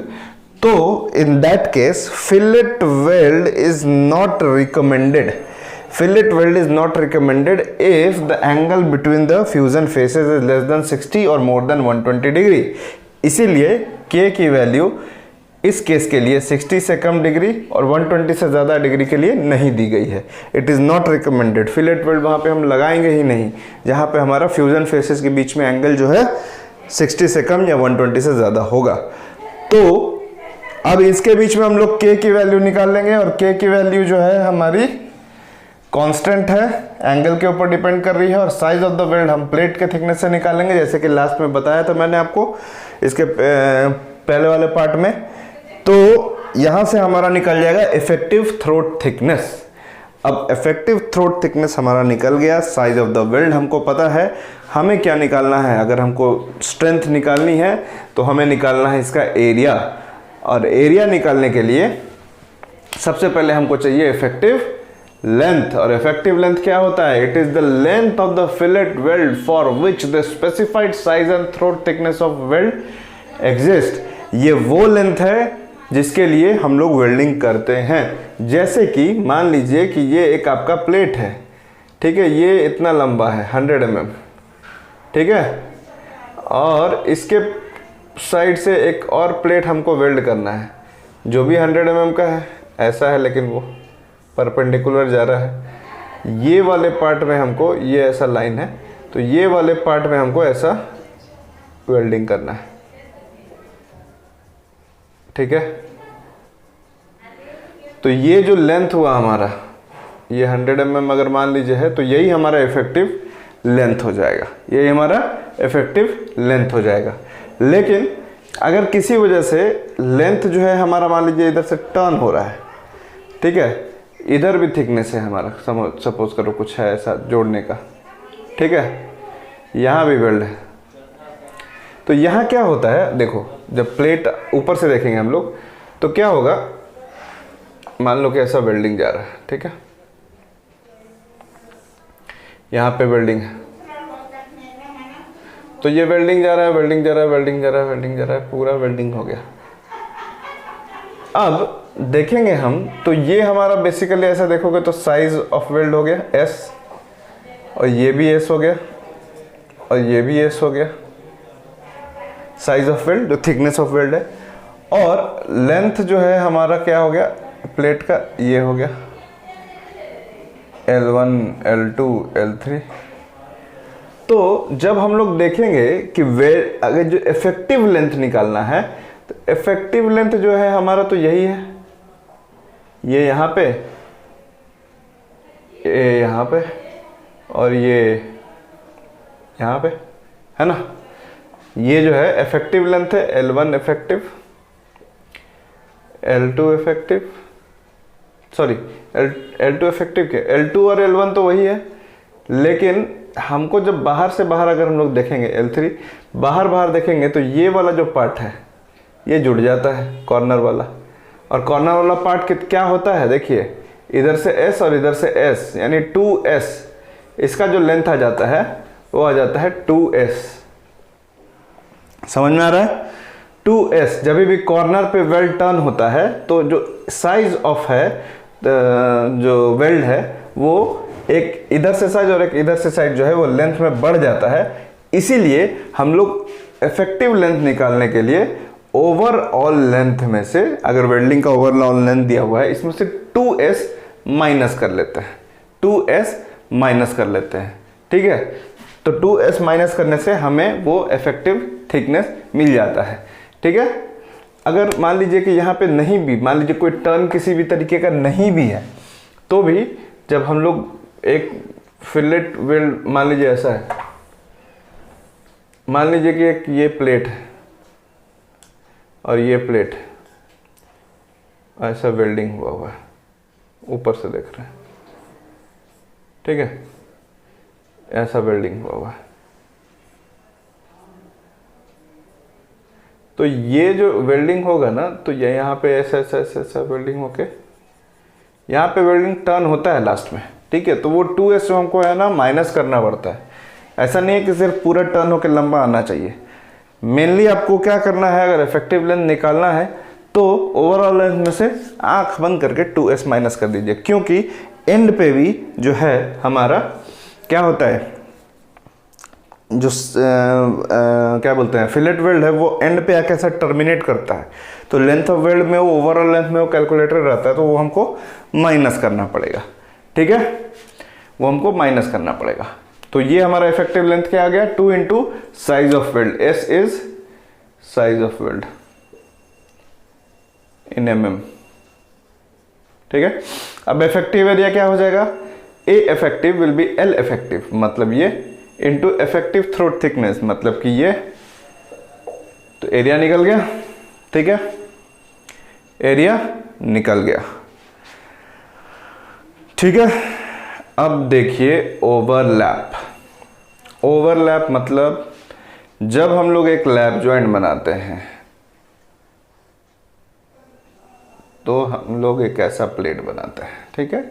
तो in that case fillet weld is not recommended. Fillet weld is not recommended if the angle between the fusion faces is less than 60 और मोर देन 120 डिग्री। इसीलिए k की वैल्यू इस केस के लिए 60 से कम डिग्री और 120 से ज़्यादा डिग्री के लिए नहीं दी गई है। It is not recommended. Fillet weld वहाँ पे हम लगाएंगे ही नहीं जहाँ पे हमारा फ्यूजन फेसेस के बीच में एंगल जो है 60 से कम या 120 से ज़्यादा होगा। तो अब इसके बीच में हम लोग k की वैल्यू निकाल लेंगे, और k की वैल्यू जो है हमारी कांस्टेंट है, एंगल के ऊपर डिपेंड कर रही है। और साइज ऑफ द वेल्ड हम प्लेट के थिकनेस से निकालेंगे, जैसे कि लास्ट में बताया था मैंने आपको इसके पहले वाले पार्ट में। तो यहाँ से हमारा निकल जाएगा इफेक्टिव थ्रोट थिकनेस। अब इफेक्टिव थ्रोट थिकनेस हमारा निकल गया, साइज ऑफ द वेल्ड हमको पता है। हमें क्या निकालना है? अगर हमको स्ट्रेंथ निकालनी है तो हमें निकालना है इसका एरिया। और एरिया निकालने के लिए सबसे पहले हमको चाहिए इफेक्टिव लेंथ। और इफेक्टिव लेंथ क्या होता है? It is the length of the fillet weld for which the specified size and throat thickness of weld exist. ये वो लेंथ है जिसके लिए हम लोग वेल्डिंग करते हैं। जैसे कि मान लीजिए कि ये एक आपका प्लेट है, ठीक है, ये इतना लंबा है 100 mm, ठीक है, और इसके साइड से एक और प्लेट हमको वेल्ड करना है जो भी 100 mm का है, ऐसा है लेकिन वो परपेंडिकुलर जा रहा है। ये वाले पार्ट में हमको ये ऐसा लाइन है, तो ये वाले पार्ट में हमको ऐसा वेल्डिंग करना है, ठीक है। तो ये जो लेंथ हुआ हमारा, ये 100 mm अगर मान लीजिए है, तो यही हमारा इफेक्टिव लेंथ हो जाएगा, यही हमारा इफेक्टिव लेंथ हो जाएगा। लेकिन अगर किसी वजह से लेंथ जो है हमारा मान लीजिए इधर से टर्न हो रहा है, ठीक है, इधर भी थिकनेस है हमारा, सपोज करो कुछ है ऐसा जोड़ने का, ठीक है, यहाँ भी वेल्ड है, तो यहाँ क्या होता है, देखो जब प्लेट ऊपर से देखेंगे हम लोग तो क्या होगा, मान लो कि ऐसा वेल्डिंग जा रहा है, ठीक है, यहाँ पे वेल्डिंग है, तो ये वेल्डिंग जा रहा है, वेल्डिंग जा रहा है, वेल्डिंग जा रहा है, वेल्डिंग जा रहा है, पूरा वेल्डिंग हो गया। अब देखेंगे हम तो ये हमारा बेसिकली ऐसा देखोगे तो साइज ऑफ वेल्ड हो गया एस, और ये भी एस हो गया, और ये भी एस हो गया, साइज ऑफ वेल्ड जो थिकनेस ऑफ वेल्ड है। और लेंथ जो है हमारा क्या हो गया प्लेट का, ये हो गया L1 L2 L3। तो जब हम लोग देखेंगे कि वेल्ड अगर जो इफेक्टिव लेंथ निकालना है, तो इफेक्टिव लेंथ जो है हमारा तो यही है, ये यहाँ पे, ये यहाँ पे, और ये यहाँ पे, है ना। ये जो है इफेक्टिव लेंथ है, L1 effective, L2 effective, sorry L2 effective के, L2 और L1 तो वही है, लेकिन हमको जब बाहर से बाहर अगर हम लोग देखेंगे L3 बाहर देखेंगे तो ये वाला जो पार्ट है ये जुड़ जाता है कॉर्नर वाला, और कॉर्नर वाला पार्ट क्या होता है, देखिए इधर से S और इधर से S यानी 2S, इसका जो लेंथ आ जाता है वो आ जाता है 2S। समझ में आ रहा है, 2S जब भी कॉर्नर पे वेल्ड टर्न होता है तो जो साइज ऑफ है जो वेल्ड है वो एक इधर से साइज और एक इधर से साइज जो है वो लेंथ में बढ़ जाता है। इसीलिए हम लोग इफेक्टिव लेंथ निकालने के लिए ओवरऑल लेंथ में से, अगर वेल्डिंग का ओवरऑल लेंथ दिया हुआ है, इसमें से 2S माइनस कर लेते हैं, 2S माइनस कर लेते हैं, ठीक है। तो 2S माइनस करने से हमें वो इफेक्टिव थिकनेस मिल जाता है, ठीक है। अगर मान लीजिए कि यहाँ पे नहीं भी, मान लीजिए कोई टर्न किसी भी तरीके का नहीं भी है, तो भी जब हम लोग एक फिलेट वेल्ड, मान लीजिए ऐसा है, मान लीजिए कि एक ये प्लेट है और ये प्लेट है, ऐसा वेल्डिंग हुआ है, ऊपर से देख रहे हैं, ठीक है, ऐसा वेल्डिंग हुआ है। तो ये जो वेल्डिंग होगा ना, तो ये यहाँ पे ऐसा ऐसा ऐसा ऐसा वेल्डिंग होके यहाँ पे वेल्डिंग टर्न होता है लास्ट में, ठीक है। तो वो 2S हमको है ना माइनस करना पड़ता है, ऐसा नहीं है कि सिर्फ पूरा टर्न होकर लंबा आना चाहिए। मेनली आपको क्या करना है, अगर इफेक्टिव लेंथ निकालना है तो ओवरऑल लेंथ में से आंख बंद करके 2S माइनस कर दीजिए, क्योंकि एंड पे भी जो है हमारा क्या होता है, जो क्या बोलते हैं फिलेट वेल्ड है, वो एंड पे आके ऐसा टर्मिनेट करता है। तो लेंथ ऑफ वेल्ड में वो ओवरऑल लेंथ में वो कैलकुलेटर रहता है, तो वो हमको माइनस करना पड़ेगा, ठीक है, वो हमको माइनस करना पड़ेगा। तो ये हमारा इफेक्टिव लेंथ क्या आ गया, 2 into size of weld, S is size of weld in mm, ठीक है। अब इफेक्टिव एरिया क्या हो जाएगा, A effective will be L effective, मतलब ये इंटू इफेक्टिव थ्रोट थिकनेस, मतलब कि ये, तो एरिया निकल गया, ठीक है, एरिया निकल गया, ठीक है। अब देखिए ओवरलैप, ओवरलैप मतलब जब हम लोग एक लैप जॉइंट बनाते हैं तो हम लोग एक ऐसा प्लेट बनाते हैं, ठीक है।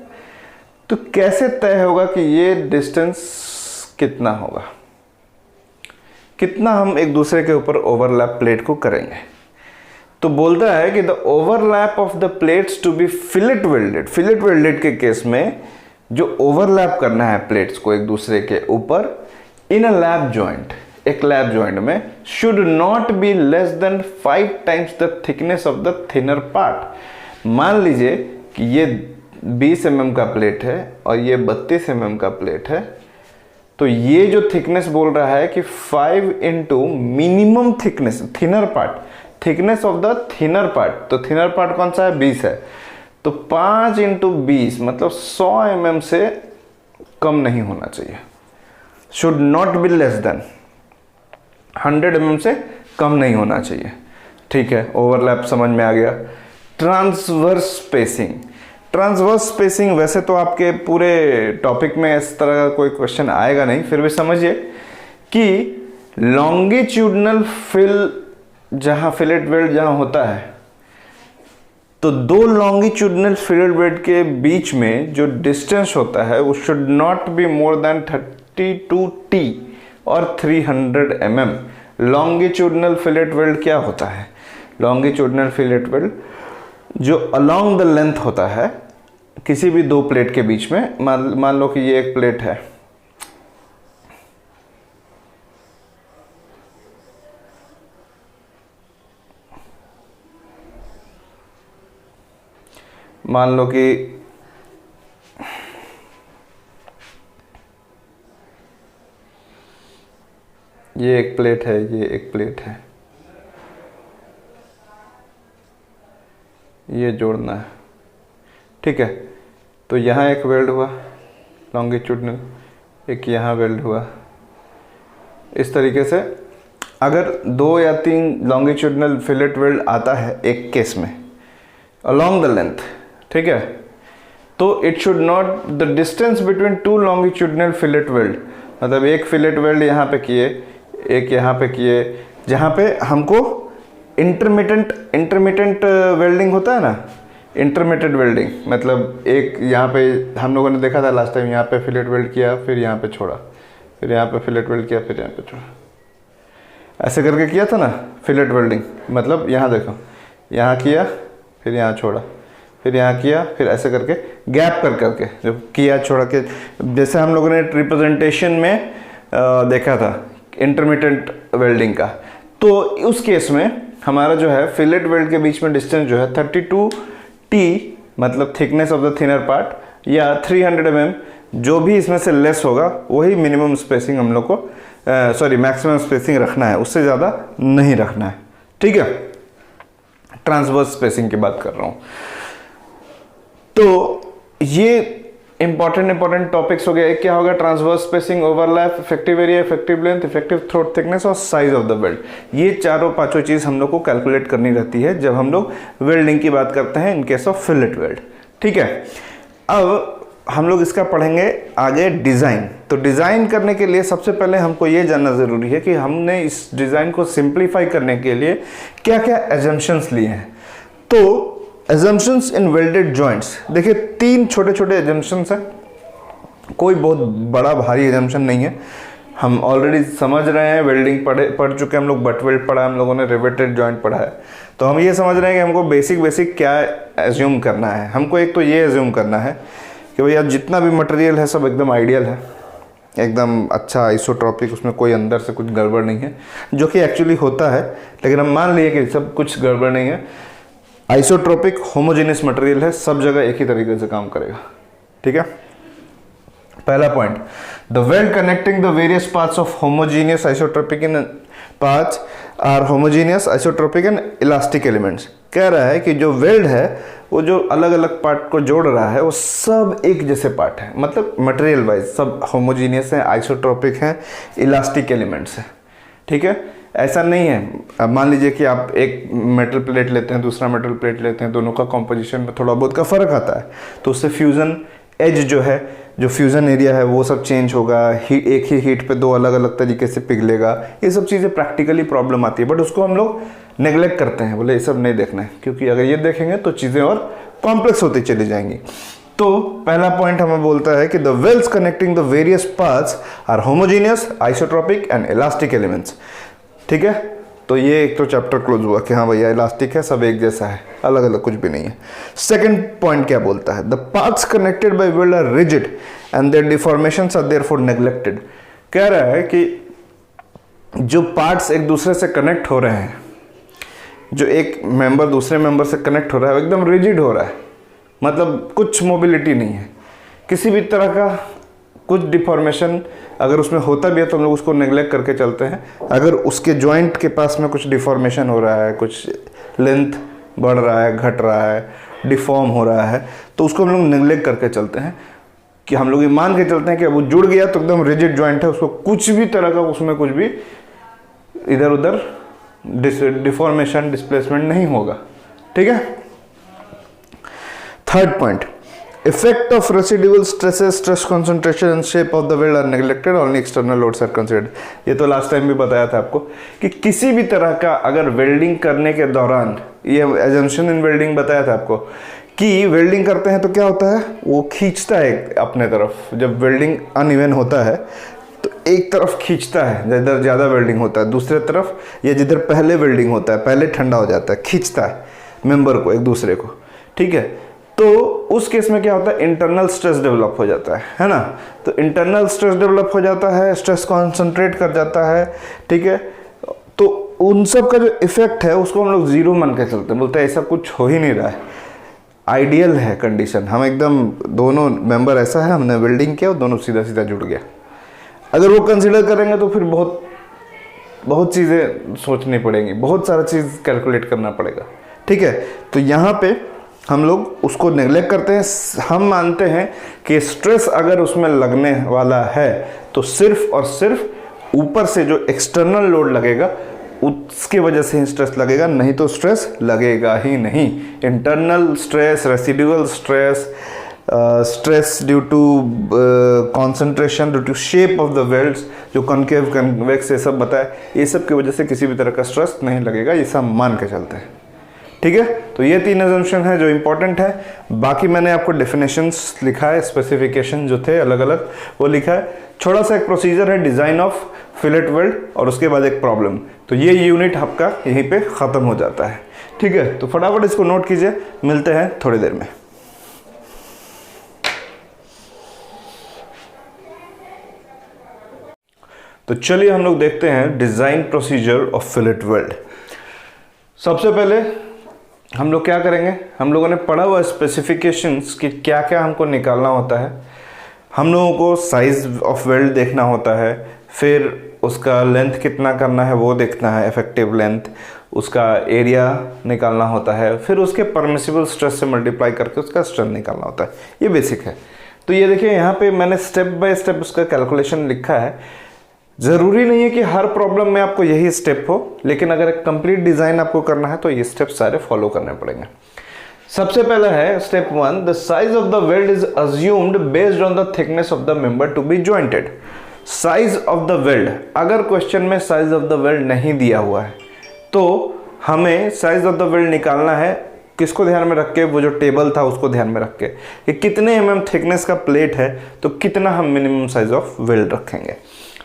तो कैसे तय होगा कि ये डिस्टेंस कितना होगा, कितना हम एक दूसरे के ऊपर ओवरलैप प्लेट को करेंगे। तो बोलता है कि the overlap of the plates to be fillet welded, fillet welded के केस में जो ओवरलैप करना है प्लेट्स को एक दूसरे के ऊपर इन अ लैप जॉइंट, एक लैप जॉइंट में, should not be less than 5 times the thickness of the thinner part. मान लीजिए कि ये 20 mm का प्लेट है और ये 32 mm का प्लेट है, तो ये जो थिकनेस बोल रहा है कि 5 into minimum thickness, thinner part, thickness of the thinner part, तो थिनर पार्ट कौन सा है, 20 है, तो 5 इंटू 20 मतलब 100 mm से कम नहीं होना चाहिए, should not be less than 100 mm से कम नहीं होना चाहिए। ठीक है, ओवरलैप समझ में आ गया। ट्रांसवर्स स्पेसिंग, ट्रांसवर्स स्पेसिंग वैसे तो आपके पूरे टॉपिक में इस तरह का कोई क्वेश्चन आएगा नहीं, फिर भी समझिए कि लॉन्गिट्यूडनल जहां फिलेट वेल्ड जहां होता है, तो दो लॉन्गिट्यूडनल फिलेट वेल्ड के बीच में जो डिस्टेंस होता है वो should not be more than 32 t और 300 mm। लॉन्गिट्यूडनल फिलेट वेल्ड क्या होता है, लॉन्गिट्यूडनल फिलेट वेल्ड जो अलोंग द लेंथ होता है किसी भी दो प्लेट के बीच में, मान लो कि ये एक प्लेट है, मान लो कि ये एक प्लेट है, ये एक प्लेट है, ये जोड़ना है। ठीक है, तो यहाँ एक वेल्ड हुआ लॉन्गिट्यूडनल, एक यहाँ वेल्ड हुआ। इस तरीके से अगर 2 या 3 लॉन्गिट्यूडनल फिलेट वेल्ड आता है एक केस में अलोंग द लेंथ, ठीक है, तो it should not the distance between 2 longitudinal fillet weld, मतलब एक फिलेट वेल्ड यहाँ पे किए, एक यहाँ पे किए, जहाँ पे हमको इंटरमिटेंट वेल्डिंग होता है ना, इंटरमिटेंट वेल्डिंग मतलब एक यहाँ पे हम लोगों ने देखा था लास्ट टाइम, यहाँ पे फिलेट वेल्ड किया, फिर यहाँ पे छोड़ा, फिर यहाँ पे फिलेट वेल्ड किया, फिर यहाँ पे छोड़ा, ऐसे करके किया था ना फिलेट वेल्डिंग। मतलब यहाँ देखो, यहाँ किया, फिर यहाँ छोड़ा, फिर यहाँ किया, फिर ऐसे करके गैप कर करके जो किया छोड़ा के, जैसे हम लोगों ने रिप्रेजेंटेशन में देखा था इंटरमिटेंट वेल्डिंग का। तो उस केस में हमारा जो है फिलेट वेल्ड के बीच में डिस्टेंस जो है 32 t मतलब thickness of the thinner part या 300 mm, जो भी इसमें से लेस होगा वही मिनिमम स्पेसिंग हम लोग को मैक्सिमम स्पेसिंग रखना है, उससे ज़्यादा नहीं रखना है। ठीक है, ट्रांसवर्स स्पेसिंग की बात कर रहा हूँ। तो ये इंपॉर्टेंट टॉपिक्स हो गया। एक क्या होगा, transverse spacing, overlap, effective area, effective length, effective throat thickness और साइज ऑफ द वेल्ड। ये चारों पांचों चीज हम लोग को कैलकुलेट करनी रहती है जब हम लोग वेल्डिंग की बात करते हैं इन केस ऑफ फिलेट वेल्ड। ठीक है, अब हम लोग इसका पढ़ेंगे आगे डिजाइन। तो डिजाइन करने के लिए सबसे पहले हमको ये जानना जरूरी है कि हमने इस डिजाइन को सिंप्लीफाई करने के लिए क्या क्या एजम्पशंस लिए हैं। तो एजम्पशंस इन वेल्डेड जॉइंट्स, देखिए 3 छोटे छोटे एजम्पशंस हैं, कोई बहुत बड़ा भारी एजम्पशन नहीं है। हम ऑलरेडी समझ रहे हैं, वेल्डिंग पढ़ चुके हैं हम लोग, बट वेल्ड पढ़ा हम लोगों ने, रिवेटेड जॉइंट पढ़ा है। तो हम ये समझ रहे हैं कि हमको बेसिक क्या एज्यूम करना है। हमको एक तो ये एज्यूम करना है कि भैया जितना भी मटेरियल है सब एकदम आइडियल है, एकदम अच्छा आइसोट्रॉपिक, उसमें कोई अंदर से कुछ गड़बड़ नहीं है, जो कि एक्चुअली होता है, लेकिन हम मान लिए कि सब कुछ गड़बड़ नहीं है। आइसोट्रोपिक होमोजेनियस मटेरियल है, सब जगह एक ही तरीके से काम करेगा। ठीक है, पहला point, the weld connecting the various parts of homogeneous isotropic in parts are homogeneous isotropic and elastic elements. कह रहा है कि जो वेल्ड है वो जो अलग अलग पार्ट को जोड़ रहा है वो सब एक जैसे पार्ट है, मतलब मटेरियल वाइज सब होमोजेनियस है, आइसोट्रोपिक है, इलास्टिक एलिमेंट्स है। ठीक है, ऐसा नहीं है। अब मान लीजिए कि आप एक मेटल प्लेट लेते हैं, दूसरा मेटल प्लेट लेते हैं, दोनों का कॉम्पोजिशन में थोड़ा बहुत का फर्क आता है, तो उससे फ्यूज़न एज जो है, जो फ्यूज़न एरिया है वो सब चेंज होगा, एक ही हीट पे 2 अलग अलग तरीके से पिघलेगा। ये सब चीज़ें प्रैक्टिकली प्रॉब्लम आती है, बट उसको हम लोग नेग्लेक्ट करते हैं, बोले ये सब नहीं देखना है, क्योंकि अगर ये देखेंगे तो चीज़ें और कॉम्प्लेक्स होती चली जाएंगी। तो पहला पॉइंट हमें बोलता है कि the welds connecting the various parts are homogeneous isotropic and elastic elements. ठीक है, तो ये एक तो चैप्टर क्लोज हुआ कि हाँ भैया इलास्टिक है, सब एक जैसा है, अलग अलग कुछ भी नहीं है। सेकंड पॉइंट क्या बोलता है, the parts connected by weld are rigid and their deformations are therefore neglected. कह रहा है कि जो पार्ट्स एक दूसरे से कनेक्ट हो रहे हैं, जो एक मेंबर दूसरे मेंबर से कनेक्ट हो रहा है, वो एकदम रिजिड हो रहा है, मतलब कुछ मोबिलिटी नहीं है, किसी भी तरह का कुछ डिफॉर्मेशन अगर उसमें होता भी है तो हम लोग उसको नेग्लेक्ट करके चलते हैं। अगर उसके जॉइंट के पास में कुछ डिफॉर्मेशन हो रहा है, कुछ लेंथ बढ़ रहा है, घट रहा है, डिफॉर्म हो रहा है, तो उसको हम लोग नेग्लेक्ट करके चलते हैं कि हम लोग ये मान के चलते हैं कि अब वो जुड़ गया तो एकदम रिजिड जॉइंट है, उसको कुछ भी तरह का उसमें कुछ भी इधर उधर डिफॉर्मेशन डिस्प्लेसमेंट नहीं होगा। ठीक है। Third point, effect of residual stresses, stress concentration and shape of the weld are neglected, only external loads are considered. ये तो लास्ट टाइम भी बताया था आपको कि किसी भी तरह का अगर वेल्डिंग करने के दौरान, ये एजम्पशन इन वेल्डिंग बताया था आपको कि वेल्डिंग करते हैं तो क्या होता है, वो खींचता है अपने तरफ। जब वेल्डिंग अनइवन होता है तो एक तरफ खींचता है, जिधर ज़्यादा वेल्डिंग होता है, दूसरे तरफ या जिधर पहले वेल्डिंग होता है, पहले ठंडा हो जाता है, खींचता है मेंबर को एक दूसरे को। ठीक है। तो उस केस में क्या होता है, इंटरनल स्ट्रेस डेवलप हो जाता है ना। तो इंटरनल स्ट्रेस डेवलप हो जाता है, स्ट्रेस कॉन्सेंट्रेट कर जाता है। ठीक है। तो उन सब का जो इफेक्ट है उसको हम लोग जीरो मान के चलते हैं, बोलते हैं ऐसा कुछ हो ही नहीं रहा है, आइडियल है कंडीशन, हम एकदम दोनों मेंबर ऐसा है, हमने वेल्डिंग किया और दोनों सीधा सीधा जुड़ गया। अगर वो कंसिडर करेंगे तो फिर बहुत चीज़ें सोचनी पड़ेंगी, बहुत सारा चीज़ कैलकुलेट करना पड़ेगा। ठीक है। तो यहाँ पे हम लोग उसको नेग्लेक्ट करते हैं। हम मानते हैं कि स्ट्रेस अगर उसमें लगने वाला है तो सिर्फ और सिर्फ ऊपर से जो एक्सटर्नल लोड लगेगा उसकी वजह से ही स्ट्रेस लगेगा, नहीं तो स्ट्रेस लगेगा ही नहीं। Internal stress, residual stress, stress due to concentration, due to shape of the welds, जो कॉन्केव कन्वेक्स ये सब बताए, ये सब की वजह से किसी भी तरह का स्ट्रेस नहीं लगेगा, ये सब मान के चलते हैं। ठीक है। तो ये 3 अजम्पशन है जो इंपॉर्टेंट है। बाकी मैंने आपको डेफिनेशंस लिखा है, स्पेसिफिकेशन जो थे अलग अलग वो लिखा है। छोटा सा एक प्रोसीजर है, डिजाइन ऑफ फिलेट वेल्ड, और उसके बाद एक प्रॉब्लम। तो ये यूनिट आपका यहीं पे खत्म हो जाता है। ठीक है। तो फटाफट इसको नोट कीजिए, मिलते हैं थोड़ी देर में। तो चलिए हम लोग देखते हैं design procedure of fillet weld. सबसे पहले हम लोग क्या करेंगे, हम लोगों ने पढ़ा हुआ स्पेसिफिकेशंस कि क्या क्या हमको निकालना होता है। हम लोगों को साइज ऑफ वेल्ड देखना होता है, फिर उसका लेंथ कितना करना है वो देखना है, इफेक्टिव लेंथ, उसका एरिया निकालना होता है, फिर उसके परमिसिबल स्ट्रेस से मल्टीप्लाई करके उसका स्ट्रेंथ निकालना होता है। ये बेसिक है। तो ये देखिए यहाँ पे मैंने स्टेप बाय स्टेप उसका कैलकुलेशन लिखा है। ज़रूरी नहीं है कि हर प्रॉब्लम में आपको यही स्टेप हो, लेकिन अगर एक कंप्लीट डिज़ाइन आपको करना है तो ये स्टेप सारे फॉलो करने पड़ेंगे। सबसे पहला है step 1, the size of the weld is assumed based on the thickness of the member to be jointed. Size of the weld, अगर क्वेश्चन में साइज ऑफ द वेल्ड नहीं दिया हुआ है तो हमें साइज ऑफ द वेल्ड निकालना है। किसको ध्यान में रख के, वो जो टेबल था उसको ध्यान में रख के कि कितने एमएम थिकनेस का प्लेट है तो कितना हम मिनिमम साइज ऑफ वेल्ड रखेंगे।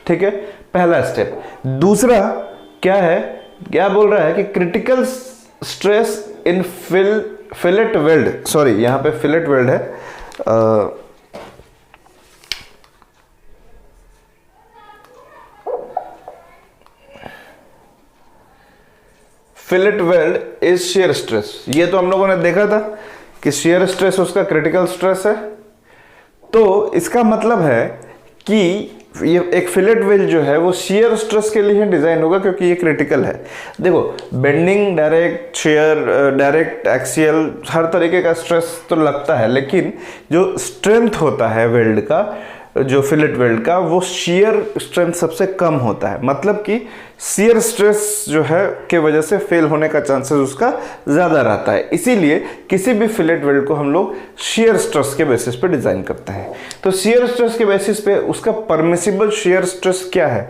ठीक है, पहला स्टेप। दूसरा क्या है, क्या बोल रहा है कि क्रिटिकल स्ट्रेस इन फिलेट वेल्ड, सॉरी यहां पे फिलेट वेल्ड है, fillet weld is shear stress. ये तो हम लोगों ने देखा था कि शियर स्ट्रेस उसका क्रिटिकल स्ट्रेस है। तो इसका मतलब है कि ये एक फिलेट वेल्ड जो है वो शियर स्ट्रेस के लिए डिजाइन होगा क्योंकि ये क्रिटिकल है। देखो bending, direct shear, direct axial, हर तरीके का स्ट्रेस तो लगता है, लेकिन जो स्ट्रेंथ होता है वेल्ड का, जो फिलेट वेल्ड का, वो शियर स्ट्रेंथ सबसे कम होता है। मतलब कि शियर स्ट्रेस जो है के वजह से फेल होने का चांसेस उसका ज़्यादा रहता है। इसीलिए किसी भी फिलेट वेल्ड को हम लोग शियर स्ट्रेस के बेसिस पे डिज़ाइन करते हैं। तो शियर स्ट्रेस के बेसिस पे उसका परमिसिबल शियर स्ट्रेस क्या है,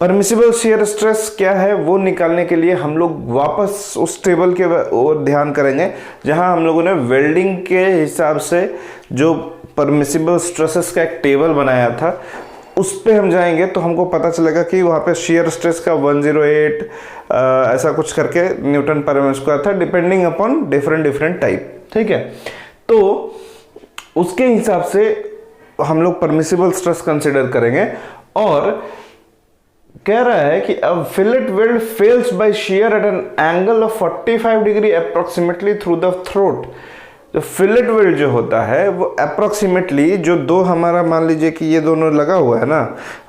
परमिसिबल शियर स्ट्रेस क्या है, वो निकालने के लिए हम लोग वापस उस टेबल के ओर ध्यान करेंगे जहां हम लोगों ने वेल्डिंग के हिसाब से जो परमिसिबल स्ट्रेसेस का एक टेबल बनाया था उस पे हम जाएंगे तो हमको पता चलेगा कि वहाँ पे शियर स्ट्रेस का 108 ऐसा कुछ करके न्यूटन पर एम स्क्वायर था, डिपेंडिंग अपॉन डिफरेंट टाइप। ठीक है, तो उसके हिसाब से हम लोग परमिसिबल स्ट्रेस कंसिडर करेंगे। और कह रहा है कि अब fillet weld fails by shear at an angle of 45 degree approximately through the throat. तो फिलेट वेल्ड जो होता है वो अप्रोक्सीमेटली जो दो हमारा मान लीजिए कि ये दोनों लगा हुआ है ना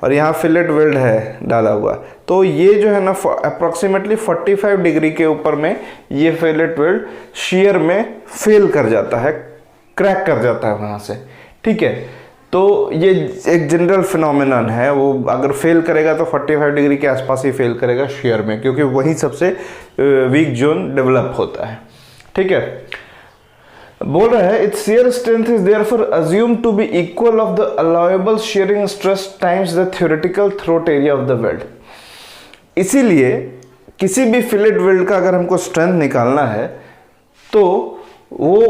और यहाँ फिलेट वेल्ड है डाला हुआ, तो ये जो है ना अप्रोक्सीमेटली 45 डिग्री के ऊपर में ये फिलेट वेल्ड शियर में फेल कर जाता है, क्रैक कर जाता है वहाँ से, ठीक है। तो ये एक जनरल फिनोमेनन है, वो अगर फेल करेगा तो 45 डिग्री के आसपास ही फेल करेगा शियर में, क्योंकि वहीं सबसे वीक जोन डेवलप होता है, ठीक है। बोल रहा है its shear strength is therefore assumed to be equal of the allowable shearing stress times the theoretical throat area of the weld. इसीलिए किसी भी फिलेट वेल्ड का अगर हमको स्ट्रेंथ निकालना है तो वो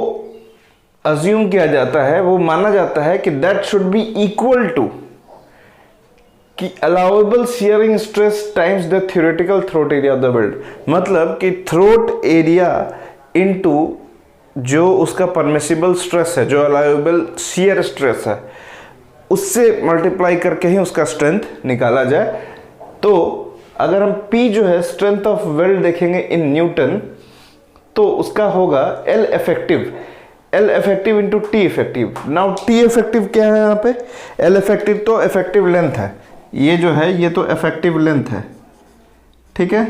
अज्यूम किया जाता है, वो माना जाता है कि that should be equal to कि allowable shearing stress times the theoretical throat area of the weld. मतलब कि थ्रोट एरिया इनटू जो उसका परमिसिबल स्ट्रेस है, जो अलाउएबल शियर स्ट्रेस है, उससे मल्टीप्लाई करके ही उसका स्ट्रेंथ निकाला जाए। तो अगर हम P जो है स्ट्रेंथ ऑफ वेल्ड देखेंगे इन न्यूटन, तो उसका होगा L effective into T effective. Now T effective क्या है यहाँ पे? L इफेक्टिव तो इफेक्टिव लेंथ है, ये जो है ये तो इफेक्टिव लेंथ है, ठीक है।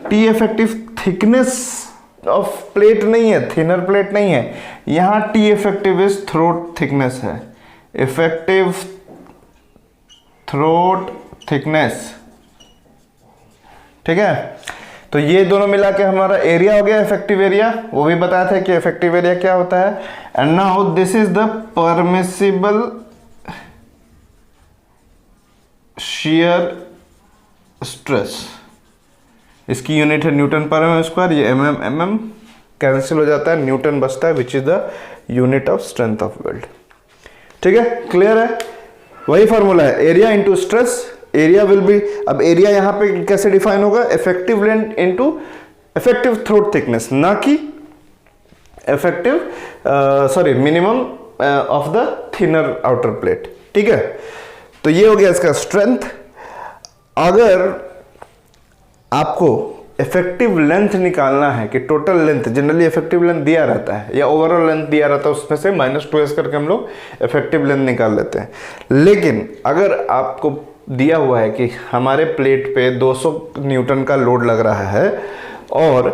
T effective thickness of plate नहीं है, थिनर प्लेट नहीं है, यहाँ T effective is throat thickness है, इफेक्टिव थ्रोट थिकनेस, ठीक है। तो ये दोनों मिला के हमारा एरिया हो गया, इफेक्टिव एरिया, वो भी बताया था कि इफेक्टिव एरिया क्या होता है। And now this is the permissible shear stress, इसकी यूनिट है न्यूटन पर एम स्क्वायर, ये mm कैंसिल हो जाता है, न्यूटन बचता है, which is the unit of strength of weld, ठीक है। क्लियर है? वही फॉर्मूला है, area into stress, area will be, अब एरिया यहां पे कैसे डिफाइन होगा? Effective length into effective throat thickness, ना कि effective minimum of the thinner outer plate, ठीक है। तो ये हो गया इसका स्ट्रेंथ। अगर आपको इफेक्टिव लेंथ निकालना है कि total length, generally effective length दिया रहता है या ओवरऑल लेंथ दिया रहता है, उसमें से -2s करके हम लोग इफेक्टिव लेंथ निकाल लेते हैं। लेकिन अगर आपको दिया हुआ है कि हमारे प्लेट पे 200 न्यूटन का लोड लग रहा है और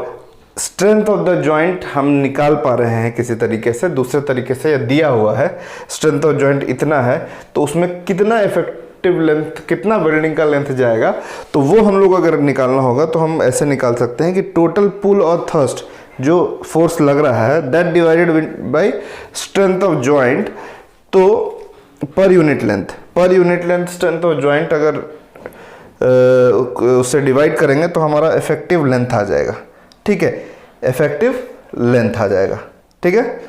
स्ट्रेंथ ऑफ द जॉइंट हम निकाल पा रहे हैं किसी तरीके से, दूसरे तरीके से, या दिया हुआ है स्ट्रेंथ ऑफ जॉइंट इतना है, तो उसमें कितना इफेक्टिव लेंथ, कितना वेल्डिंग का लेंथ जाएगा, तो वो हम लोग अगर निकालना होगा तो हम ऐसे निकाल सकते हैं कि टोटल पुल और थर्स्ट जो फोर्स लग रहा है that divided by strength of joint, तो पर unit length strength of joint अगर उससे डिवाइड करेंगे तो हमारा इफेक्टिव लेंथ आ जाएगा, ठीक है, इफेक्टिव लेंथ आ जाएगा, ठीक है।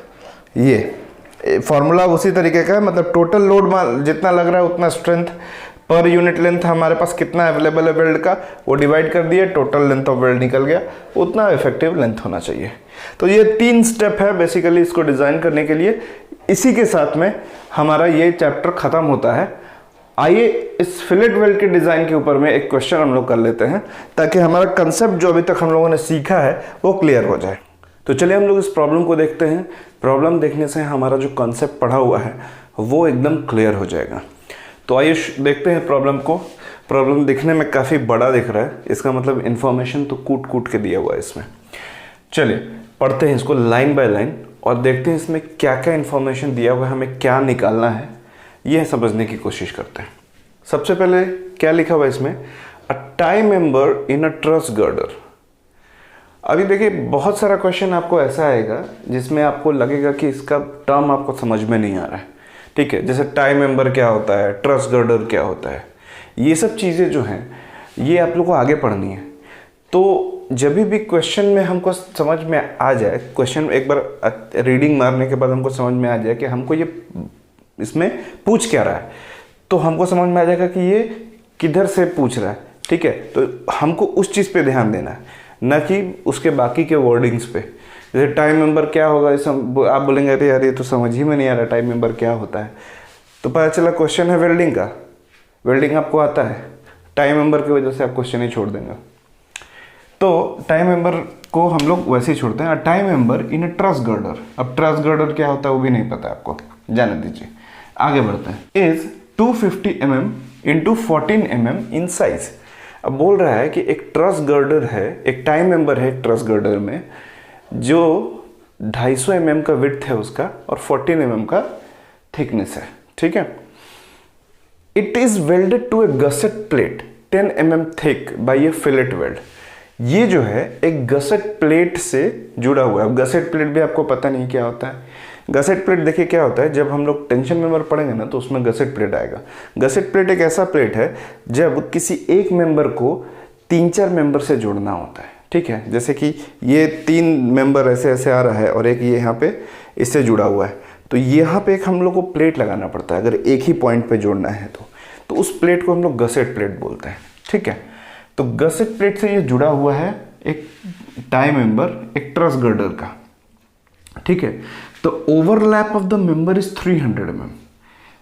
ये फॉर्मूला उसी तरीके का है, मतलब टोटल लोड जितना लग रहा है उतना स्ट्रेंथ पर यूनिट लेंथ हमारे पास कितना अवेलेबल है वेल्ड का, वो डिवाइड कर दिए, टोटल लेंथ ऑफ वेल्ड निकल गया, उतना इफेक्टिव लेंथ होना चाहिए। तो ये 3 स्टेप है बेसिकली इसको डिज़ाइन करने के लिए। इसी के साथ में हमारा ये चैप्टर ख़त्म होता है। आइए इस फिलेट वेल्ड के डिज़ाइन के ऊपर में एक क्वेश्चन हम लोग कर लेते हैं, ताकि हमारा कंसेप्ट जो अभी तक हम लोगों ने सीखा है वो क्लियर हो जाए। तो चलिए हम लोग इस प्रॉब्लम को देखते हैं। प्रॉब्लम देखने से हमारा जो कंसेप्ट पढ़ा हुआ है वो एकदम क्लियर हो जाएगा। तो आइए देखते हैं प्रॉब्लम को। प्रॉब्लम दिखने में काफ़ी बड़ा दिख रहा है, इसका मतलब इन्फॉर्मेशन तो कूट कूट के दिया हुआ है इसमें। चलिए पढ़ते हैं इसको लाइन बाय लाइन और देखते हैं इसमें क्या क्या इन्फॉर्मेशन दिया हुआ है, हमें क्या निकालना है, यह समझने की कोशिश करते हैं। सबसे पहले क्या लिखा हुआ है इसमें, a tie member in a truss girder. अभी देखिए बहुत सारा क्वेश्चन आपको ऐसा आएगा जिसमें आपको लगेगा कि इसका टर्म आपको समझ में नहीं आ रहा है, ठीक है। जैसे टाई मेंबर क्या होता है, ट्रस गर्डर क्या होता है, ये सब चीज़ें जो हैं ये आप लोग को आगे पढ़नी है। तो जब भी क्वेश्चन में हमको समझ में आ जाए, क्वेश्चन एक बार रीडिंग मारने के बाद हमको समझ में आ जाए कि हमको ये इसमें पूछ क्या रहा है, तो हमको समझ में आ जाएगा कि ये किधर से पूछ रहा है, ठीक है। तो हमको उस चीज़ पे ध्यान देना है, न कि उसके बाकी के वर्डिंग्स पे। जैसे टाइम मेंबर क्या होगा, इस आप बोलेंगे अरे यार ये तो समझ ही में नहीं आ रहा टाइम मेंबर क्या होता है, तो पता चला क्वेश्चन है वेल्डिंग का, वेल्डिंग आपको आता है, टाइम मेंबर की वजह से आप क्वेश्चन ही छोड़ देंगे। तो टाई मेंबर को हम लोग वैसे ही छोड़ते हैं। Tie member in a truss girder, अब ट्रस गर्डर क्या होता है वो भी नहीं पता आपको, जाने दीजिए, आगे बढ़ते हैं। Is 250 mm into 14 mm in size. अब बोल रहा है कि एक ट्रस गर्डर है, एक टाई मेंबर है ट्रस गर्डर में जो 250 mm का विड्थ है उसका और 14 mm का थिकनेस है, ठीक है। It is welded to a gusset plate 10 mm thick by a fillet weld. ये जो है एक गसेट प्लेट से जुड़ा हुआ है। गसेट प्लेट भी आपको पता नहीं क्या होता है। गसेट प्लेट देखिए क्या होता है, जब हम लोग टेंशन मेंबर पढ़ेंगे ना तो उसमें गसेट प्लेट आएगा। गसेट प्लेट एक ऐसा प्लेट है जब किसी एक मेंबर को 3-4 मेंबर से जोड़ना होता है, ठीक है। जैसे कि ये 3 मेंबर ऐसे ऐसे आ रहा है और एक ये यहाँ पे इससे जुड़ा हुआ है, तो यहाँ पे एक हम लोग को प्लेट लगाना पड़ता है अगर एक ही पॉइंट पे जोड़ना है तो उस प्लेट को हम लोग गसेट प्लेट बोलते हैं, ठीक है। तो गसेट प्लेट से ये जुड़ा हुआ है एक टाई मेंबर एक ट्रस गर्डर का, ठीक है। तो overlap of the member is 300 mm।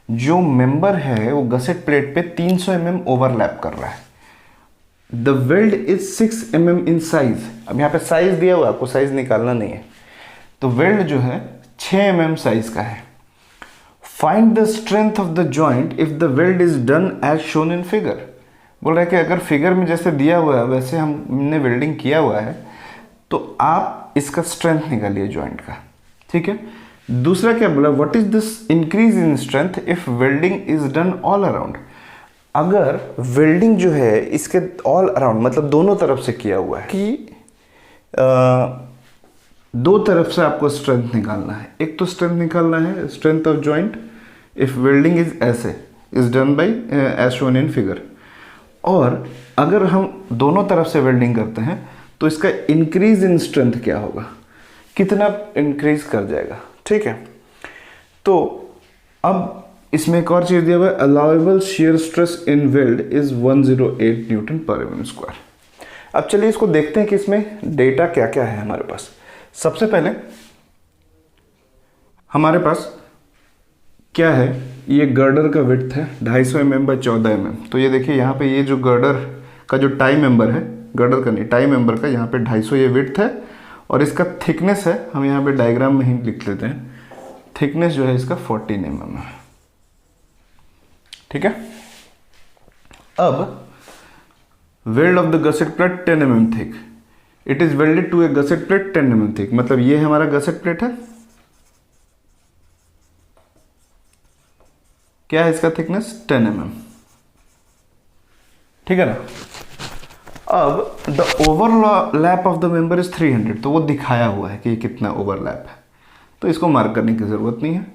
जो मेंबर है वो गसेट प्लेट पे 300 mm ओवरलैप कर रहा है। The weld is 6 mm in size. अब यहाँ पे साइज दिया हुआ, आपको साइज निकालना नहीं है। तो वेल्ड जो है 6 mm साइज का है। Find the strength of the joint if the weld is done as shown in figure. बोल रहा है कि अगर फिगर में जैसे दिया हुआ है वैसे हमने वेल्डिंग किया हुआ है तो आप इसका स्ट्रेंथ निकालिए जॉइंट का, ठीक है। दूसरा क्या बोला, what is this increase in strength if welding is done all around. अगर वेल्डिंग जो है इसके ऑल अराउंड मतलब दोनों तरफ से किया हुआ है कि दो तरफ से आपको स्ट्रेंथ निकालना है। एक तो स्ट्रेंथ निकालना है strength of joint if welding is ऐसे is done by as shown in figure. और अगर हम दोनों तरफ से वेल्डिंग करते हैं तो इसका इंक्रीज इन स्ट्रेंथ क्या होगा, कितना इंक्रीज कर जाएगा, ठीक है। तो अब इसमें एक और चीज दिया हुआ है, allowable shear stress in weld is 108 newton per mm square. अब चलिए इसको देखते हैं कि इसमें डेटा क्या क्या है हमारे पास। सबसे पहले हमारे पास क्या है, ये गर्डर का विड्थ है 250 mm बाय 14 mm। तो ये देखिए यहाँ पे ये जो गर्डर का जो टाई मेंबर है, गर्डर का नहीं टाई मेंबर का, यहाँ पे 250 ये विड्थ है और इसका थिकनेस है, हम यहाँ पे डायग्राम में ही लिख लेते हैं, थिकनेस जो है इसका 14 mm है, ठीक है। अब weld of the gusset plate 10 mm thick, it is welded to a gusset plate 10 mm thick. मतलब ये हमारा गसेट प्लेट है, क्या है इसका थिकनेस 10 mm, ठीक है ना। अब the overlap of the member is 300, तो वो दिखाया हुआ है कि कितना ओवरलैप है, तो इसको मार्क करने की जरूरत नहीं है।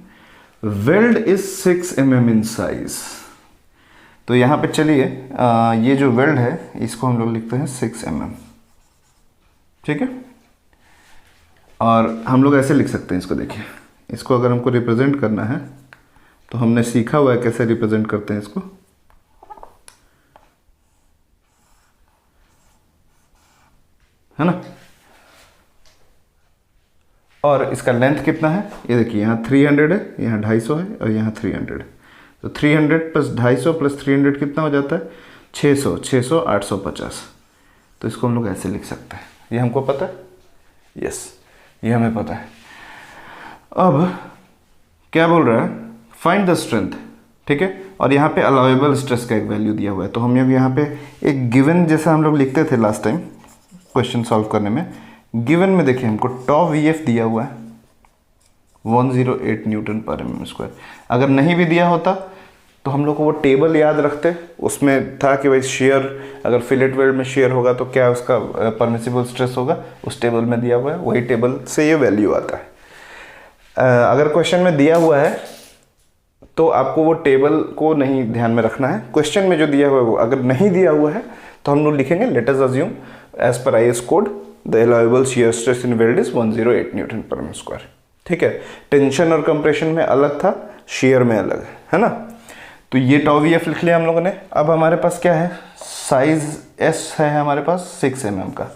Weld is 6 mm in size, तो यहां पे चलिए ये जो वेल्ड है इसको हम लोग लिखते हैं 6 mm, ठीक है। और हम लोग ऐसे लिख सकते हैं इसको, देखिए इसको अगर हमको रिप्रेजेंट करना है तो हमने सीखा हुआ है कैसे रिप्रेजेंट करते हैं इसको। है ना। और इसका लेंथ कितना है, ये देखिए यहाँ 300 है, यहाँ 250 है और यहाँ 300 है। तो 300 प्लस 250 प्लस 300 कितना हो जाता है 600, 600 850। तो इसको हम लोग ऐसे लिख सकते हैं, ये हमको पता है, यस ये हमें पता है। अब क्या बोल रहा है, फाइंड द स्ट्रेंथ, ठीक है। और यहाँ पे अलाउएबल स्ट्रेस का एक वैल्यू दिया हुआ है, तो हम यहाँ पे एक गिवन जैसा हम लोग लिखते थे लास्ट टाइम क्वेश्चन सॉल्व करने में। गिवन में देखिए हमको टॉ वीएफ दिया हुआ है 108 न्यूटन पर mm स्क्वायर। अगर नहीं भी दिया होता तो हम लोग को वो टेबल याद रखते, उसमें था कि भाई शेयर अगर फिलेट वेल्ड में शेयर होगा तो क्या उसका परमिसिबल स्ट्रेस होगा, उस टेबल में दिया हुआ है, वही टेबल से ये वैल्यू आता है। अगर क्वेश्चन में दिया हुआ है तो आपको वो टेबल को नहीं ध्यान में रखना है, क्वेश्चन में जो दिया हुआ है वो। अगर नहीं दिया हुआ है तो हम लोग लिखेंगे let us assume as per IS code the allowable shear stress in weld is 108 newton per mm square, ठीक है। टेंशन और कंप्रेशन में अलग था, शेयर में अलग है ना। तो ये टॉ वीएफ लिख लिया हम लोगों ने। अब हमारे पास क्या है, साइज S है हमारे पास 6 mm का,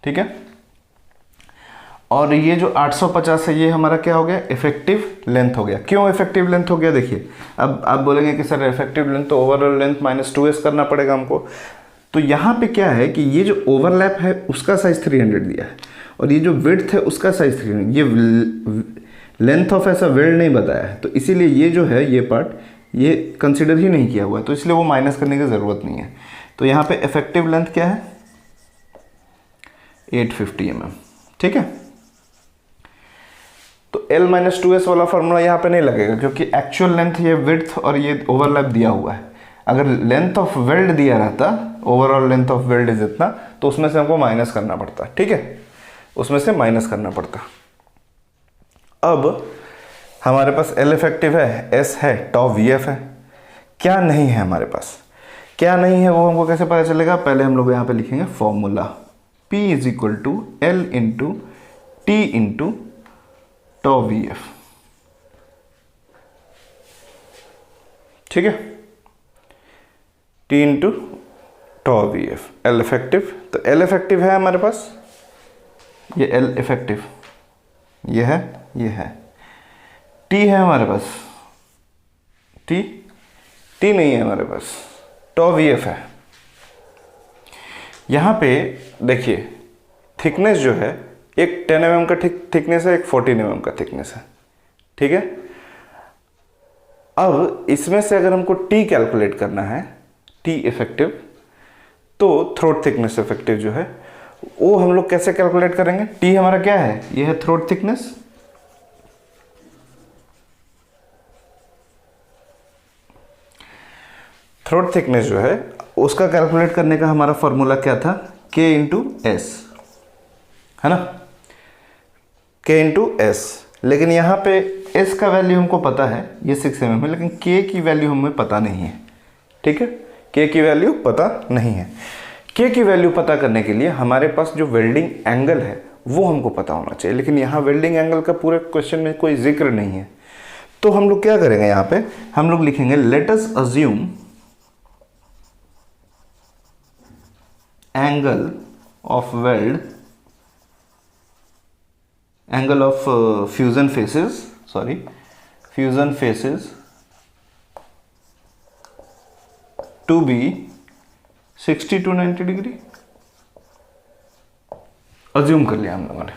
ठीक है। और ये जो 850 है ये हमारा क्या हो गया, इफेक्टिव लेंथ हो गया। क्यों इफेक्टिव लेंथ हो गया, देखिए अब आप बोलेंगे कि सर इफेक्टिव लेंथ तो ओवरऑल लेंथ -2s करना पड़ेगा हमको। तो यहाँ पे क्या है कि ये जो ओवरलैप है उसका साइज 300 दिया है और ये जो विड्थ है उसका साइज 300, ये लेंथ ऑफ ऐसा वेल्ड नहीं बताया है, तो इसीलिए ये जो है ये पार्ट ये कंसिडर ही नहीं किया हुआ है, तो इसलिए वो माइनस करने की ज़रूरत नहीं है। तो यहाँ पे इफेक्टिव लेंथ क्या है 850 mm, ठीक है। तो L-2s वाला फॉर्मूला यहाँ पे नहीं लगेगा क्योंकि एक्चुअल लेंथ ये विड्थ और ये ओवरलैप दिया हुआ है। अगर लेंथ ऑफ वेल्ड दिया रहता, overall length of weld is इतना, तो उसमें से हमको माइनस करना पड़ता, ठीक है, उसमें से माइनस करना पड़ता। अब हमारे पास L इफेक्टिव है, S है, टॉ VF है, क्या नहीं है हमारे पास, क्या नहीं है वो हमको कैसे पता चलेगा? पहले हम लोग यहाँ पे लिखेंगे formula P is equal to L into T into tau VF, ठीक है, T into tau VF, L effective. तो L इफेक्टिव है हमारे पास, ये L इफेक्टिव, ये है, T है हमारे पास, T नहीं है हमारे पास, टॉ VF है। यहाँ पे देखिए थिकनेस जो है एक 10 mm का थिकनेस है, एक 14 mm का थिकनेस है, ठीक है। अब इसमें से अगर हमको T कैलकुलेट करना है, T इफेक्टिव, तो थ्रोट थिकनेस इफेक्टिव जो है वो हम लोग कैसे कैलकुलेट करेंगे? T हमारा क्या है? ये है थ्रोट थिकनेस, थ्रोट थिकनेस जो है उसका कैलकुलेट करने का हमारा फॉर्मूला क्या था? K इंटू एस, है ना, K इंटू एस। लेकिन यहाँ पे S का वैल्यू हमको पता है, ये 6 mm है, लेकिन K की वैल्यू हमें पता नहीं है, ठीक है, K की वैल्यू पता नहीं है। K की वैल्यू पता करने के लिए हमारे पास जो वेल्डिंग एंगल है वो हमको पता होना चाहिए, लेकिन यहाँ वेल्डिंग एंगल का पूरे क्वेश्चन में कोई जिक्र नहीं है। तो हम लोग क्या करेंगे? यहाँ पे हम लोग लिखेंगे let us assume angle of weld, angle of fusion faces to be 60 to 90 degree assume कर लिया हम लोगों ने।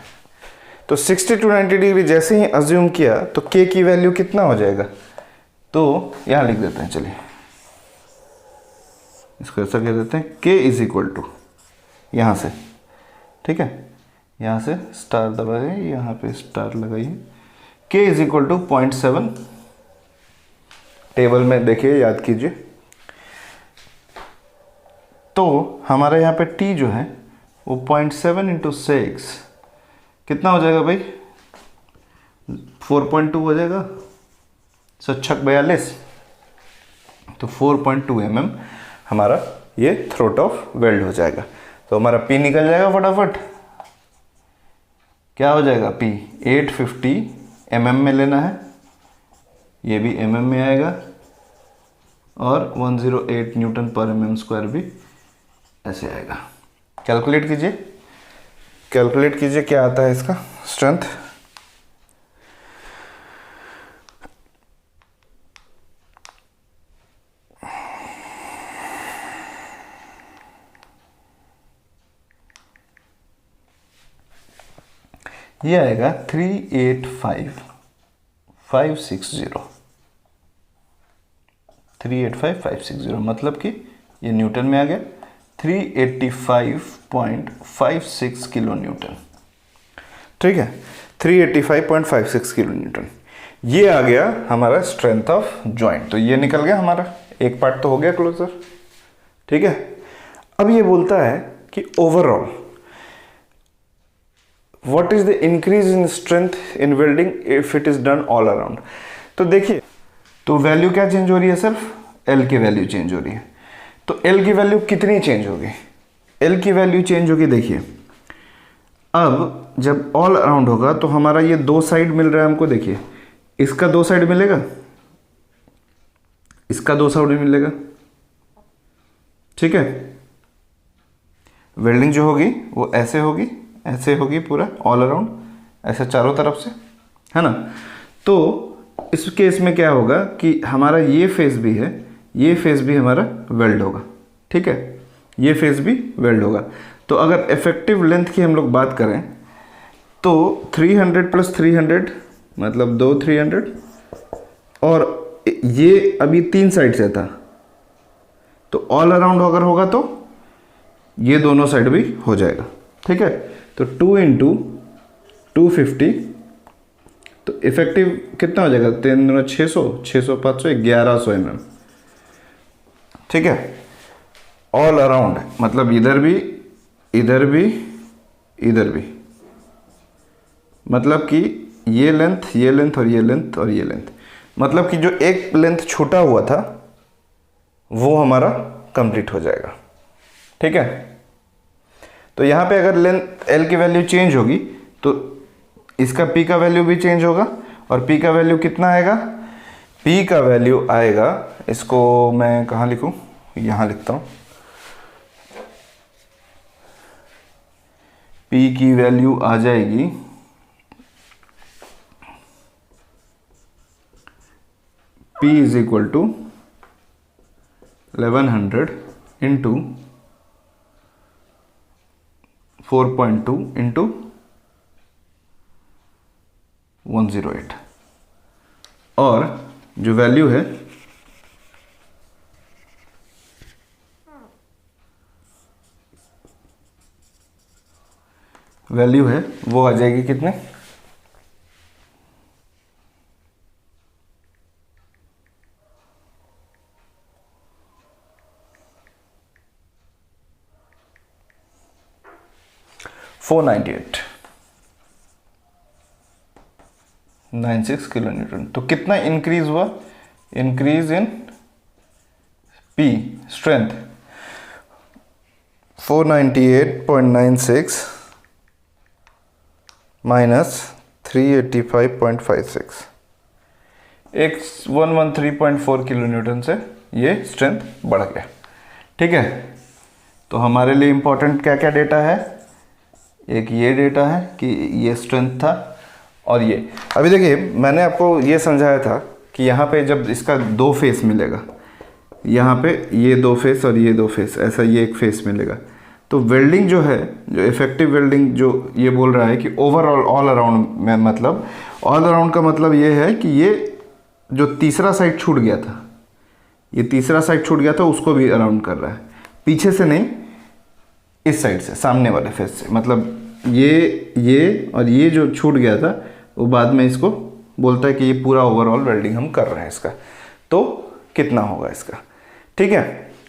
तो 60 to 90 डिग्री जैसे ही अज्यूम किया तो K की वैल्यू कितना हो जाएगा? तो यहां लिख देते हैं, चलिए इसको ऐसा कह देते हैं, K इज इक्वल टू, यहाँ से, ठीक है, यहाँ से स्टार दबाइए, यहाँ पे स्टार लगाइए, K is equal to 0.7, table में देखिए, याद कीजिए। तो हमारा यहाँ पे T जो है वो 0.7 इंटू 6 कितना हो जाएगा भाई? 4.2 हो जाएगा, 42। तो 4.2 mm हमारा ये थ्रोट ऑफ वेल्ड हो जाएगा। तो हमारा P निकल जाएगा फटाफट, क्या हो जाएगा? P 850 mm में लेना है, ये भी mm में आएगा, और 108 न्यूटन पर mm स्क्वायर भी ऐसे आएगा। कैलकुलेट कीजिए क्या आता है इसका स्ट्रेंथ। ये आएगा 385,560, मतलब कि ये न्यूटन में आ गया, 385.56 किलो न्यूटन, ठीक है, 385.56 किलो न्यूटन। ये आ गया हमारा स्ट्रेंथ ऑफ जॉइंट। तो ये निकल गया हमारा, एक पार्ट तो हो गया क्लोजर, ठीक है। अब ये बोलता है कि overall what is the increase in strength in welding if it is done all around। तो देखिए, तो वैल्यू क्या चेंज हो रही है? सिर्फ L की वैल्यू चेंज हो रही है। तो L की वैल्यू कितनी चेंज होगी? L की वैल्यू चेंज होगी, देखिए अब जब ऑल अराउंड होगा तो हमारा ये दो साइड मिल रहा है हमको, देखिए इसका दो साइड मिलेगा, इसका दो साइड मिलेगा, ठीक है। वेल्डिंग जो होगी वो ऐसे होगी, ऐसे होगी, पूरा ऑल अराउंड ऐसे चारों तरफ से, है ना। तो इस केस में क्या होगा कि हमारा ये फेस भी है, ये फेस भी हमारा वेल्ड होगा, ठीक है, ये फेस भी वेल्ड होगा। तो अगर इफेक्टिव लेंथ की हम लोग बात करें तो 300 + 300 मतलब 2 300, और ये अभी 3 साइड से था, तो ऑल अराउंड अगर होगा तो ये दोनों साइड भी हो जाएगा। ठीक है, तो 2 × 250, तो इफेक्टिव कितना हो जाएगा? 3 × 600, 600 500 1100 mm। ठीक है, ऑल अराउंड मतलब इधर भी, इधर भी, इधर भी, मतलब कि ये लेंथ, ये लेंथ और ये लेंथ और ये लेंथ, मतलब कि जो एक लेंथ छूटा हुआ था वो हमारा कंप्लीट हो जाएगा। ठीक है, तो यहाँ पे अगर लेंथ एल की वैल्यू चेंज होगी तो इसका पी का वैल्यू भी चेंज होगा, और पी का वैल्यू कितना आएगा? पी का वैल्यू आएगा, इसको मैं कहाँ लिखूँ? यहाँ लिखता हूँ। पी की वैल्यू आ जाएगी P = 1100 × 4.2 × 108, और जो वैल्यू है वो आ जाएगी कितने? 498.96 किलो न्यूटन। तो कितना इंक्रीज हुआ? Increase in P strength 498.96 minus 385.56, एक 113.4 किलो न्यूटन से ये स्ट्रेंथ बढ़ गया। ठीक है, तो हमारे लिए इंपॉर्टेंट क्या क्या डेटा है? एक ये डेटा है कि ये स्ट्रेंथ था, और ये अभी देखिए मैंने आपको ये समझाया था कि यहाँ पे जब इसका 2 फेस मिलेगा, यहाँ पे ये 2 फेस और ये 2 फेस, ऐसा ये एक फेस मिलेगा, तो वेल्डिंग जो है, जो इफेक्टिव वेल्डिंग जो ये बोल रहा है कि ओवरऑल ऑल अराउंड में, मतलब ऑल अराउंड का मतलब ये है कि ये जो तीसरा साइड छूट गया था, ये तीसरा साइड छूट गया था, उसको भी अराउंड कर रहा है, पीछे से नहीं, इस साइड से, सामने वाले फेस से, मतलब ये और ये जो छूट गया था वो बाद में इसको बोलता है कि ये पूरा ओवरऑल वेल्डिंग हम कर रहे हैं इसका, तो कितना होगा इसका? ठीक है,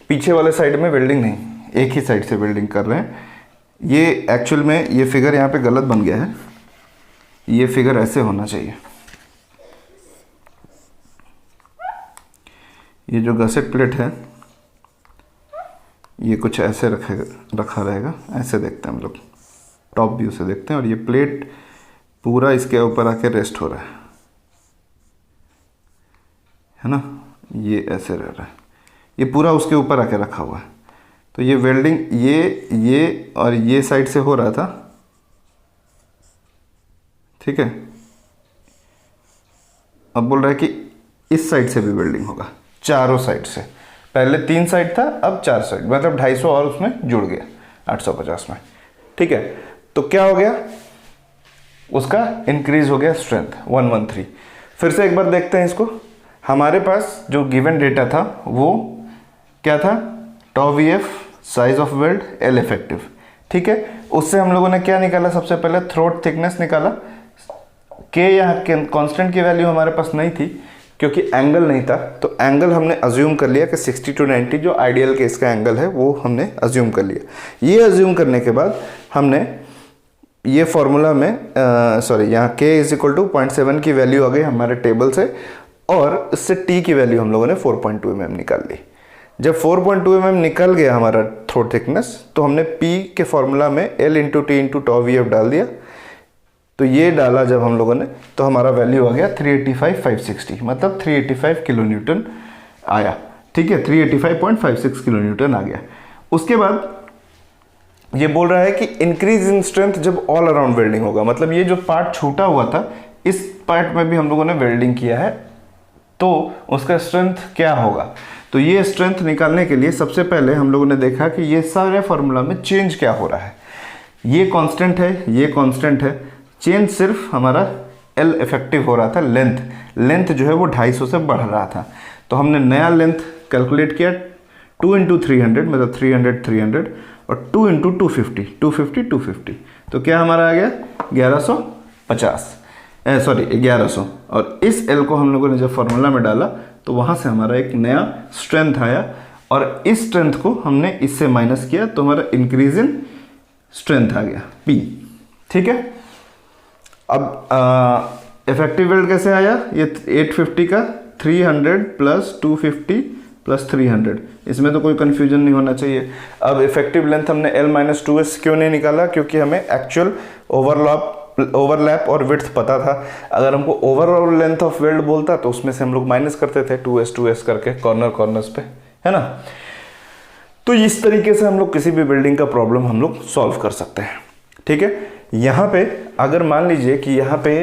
पीछे वाले साइड में वेल्डिंग नहीं, एक ही साइड से वेल्डिंग कर रहे हैं। ये एक्चुअल में ये फिगर यहाँ पे गलत बन गया है, ये फिगर ऐसे होना चाहिए, ये जो गसेट प्लेट है ये कुछ ऐसे रखा रहेगा, ऐसे देखते हैं हम लोग, टॉप व्यू से देखते हैं, और ये प्लेट पूरा इसके ऊपर आके रेस्ट हो रहा है ना, ये ऐसे रह रहा है, ये पूरा उसके ऊपर आके रखा हुआ है। तो ये वेल्डिंग ये और ये साइड से हो रहा था। ठीक है, अब बोल रहा है कि इस साइड से भी वेल्डिंग होगा, चारों साइड से। पहले 3 साइड था, अब 4 साइड, मतलब 250 और उसमें जुड़ गया 850 में। ठीक है, तो क्या हो गया? उसका इंक्रीज हो गया स्ट्रेंथ 113। फिर से एक बार देखते हैं इसको। हमारे पास जो गिवन डेटा था वो क्या था? Tau VF, size of weld, L effective. ठीक है, उससे हम लोगों ने क्या निकाला? सबसे पहले थ्रोट थिकनेस निकाला। के यहाँ कांस्टेंट की वैल्यू हमारे पास नहीं थी क्योंकि एंगल नहीं था, तो एंगल हमने अज्यूम कर लिया कि 60 to 90 जो आइडियल केस का एंगल है वो हमने अज्यूम कर लिया। ये अज्यूम करने के बाद हमने ये फॉर्मूला में यहाँ k = 0.7 की वैल्यू आ गई हमारे टेबल से, और इससे t की वैल्यू हम लोगों ने 4.2 mm निकाल ली। जब 4.2 mm निकल गया हमारा थ्रोट थिकनेस, तो हमने p के फॉर्मूला में l × t × टॉ वी एफ डाल दिया। तो ये डाला जब हम लोगों ने, तो हमारा वैल्यू आ गया 385,560, मतलब 385 किलो न्यूटन आया। ठीक है, 385.56 किलो न्यूटन आ गया। उसके बाद ये बोल रहा है कि इंक्रीज इन स्ट्रेंथ जब ऑल अराउंड वेल्डिंग होगा, मतलब ये जो पार्ट छूटा हुआ था इस पार्ट में भी हम लोगों ने वेल्डिंग किया है, तो उसका स्ट्रेंथ क्या होगा? तो ये स्ट्रेंथ निकालने के लिए सबसे पहले हम लोगों ने देखा कि ये सारे फार्मूला में चेंज क्या हो रहा है। ये कांस्टेंट है, ये कांस्टेंट है, चेंज सिर्फ हमारा एल इफेक्टिव हो रहा था, लेंथ जो है वो 250 से बढ़ रहा था। तो हमने नया लेंथ कैलकुलेट किया 2 × 300 मतलब 300 और 2 × 250 तो क्या हमारा आ गया 1100 और इस एल को हम लोगों ने जब फार्मूला में डाला तो वहाँ से हमारा एक नया स्ट्रेंथ आया और इस स्ट्रेंथ को हमने इससे माइनस किया तो हमारा इंक्रीज इन स्ट्रेंथ आ गया P। ठीक है, अब इफेक्टिव वेल्ड कैसे आया, ये 850 का 300 प्लस 250 प्लस 300, इसमें तो कोई कंफ्यूजन नहीं होना चाहिए। अब इफेक्टिव लेंथ हमने L-2s क्यों नहीं निकाला, क्योंकि हमें एक्चुअल ओवरलैप और विड्थ पता था। अगर हमको ओवरऑल लेंथ ऑफ वेल्ड बोलता तो उसमें से हम लोग माइनस करते थे 2s करके कॉर्नर्स पे, है ना। तो इस तरीके से हम लोग किसी भी बिल्डिंग का प्रॉब्लम हम लोग सॉल्व कर सकते हैं। ठीक है, यहाँ पे अगर मान लीजिए कि यहाँ पे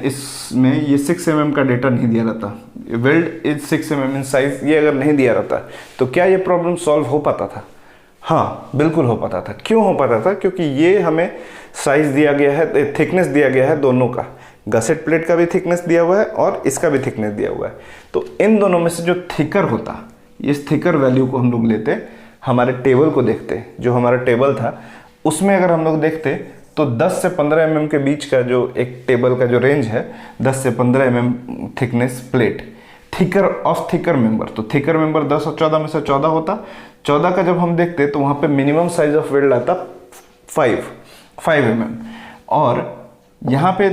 इसमें ये 6 mm का डेटा नहीं दिया रहता, weld is 6 mm in size, ये अगर नहीं दिया रहता तो क्या ये प्रॉब्लम सॉल्व हो पाता था? हाँ, बिल्कुल हो पाता था। क्यों हो पाता था? क्योंकि ये हमें साइज दिया गया है, थिकनेस दिया गया है दोनों का, गसेट प्लेट का भी थिकनेस दिया हुआ है और इसका भी थिकनेस दिया हुआ है। तो इन दोनों में से जो थिकर होता, इस थिकर वैल्यू को हम लोग लेते, हमारे टेबल को देखते, जो हमारा टेबल था उसमें अगर हम लोग देखते तो 10 से 15 mm के बीच का जो एक टेबल का जो रेंज है 10 से 15 mm thickness plate, thicker member, तो थिकर मेंबर 10 और 14 में से 14 होता। 14 का जब हम देखते तो वहाँ पे मिनिमम साइज ऑफ वेल्ड आता 5 mm और यहाँ पे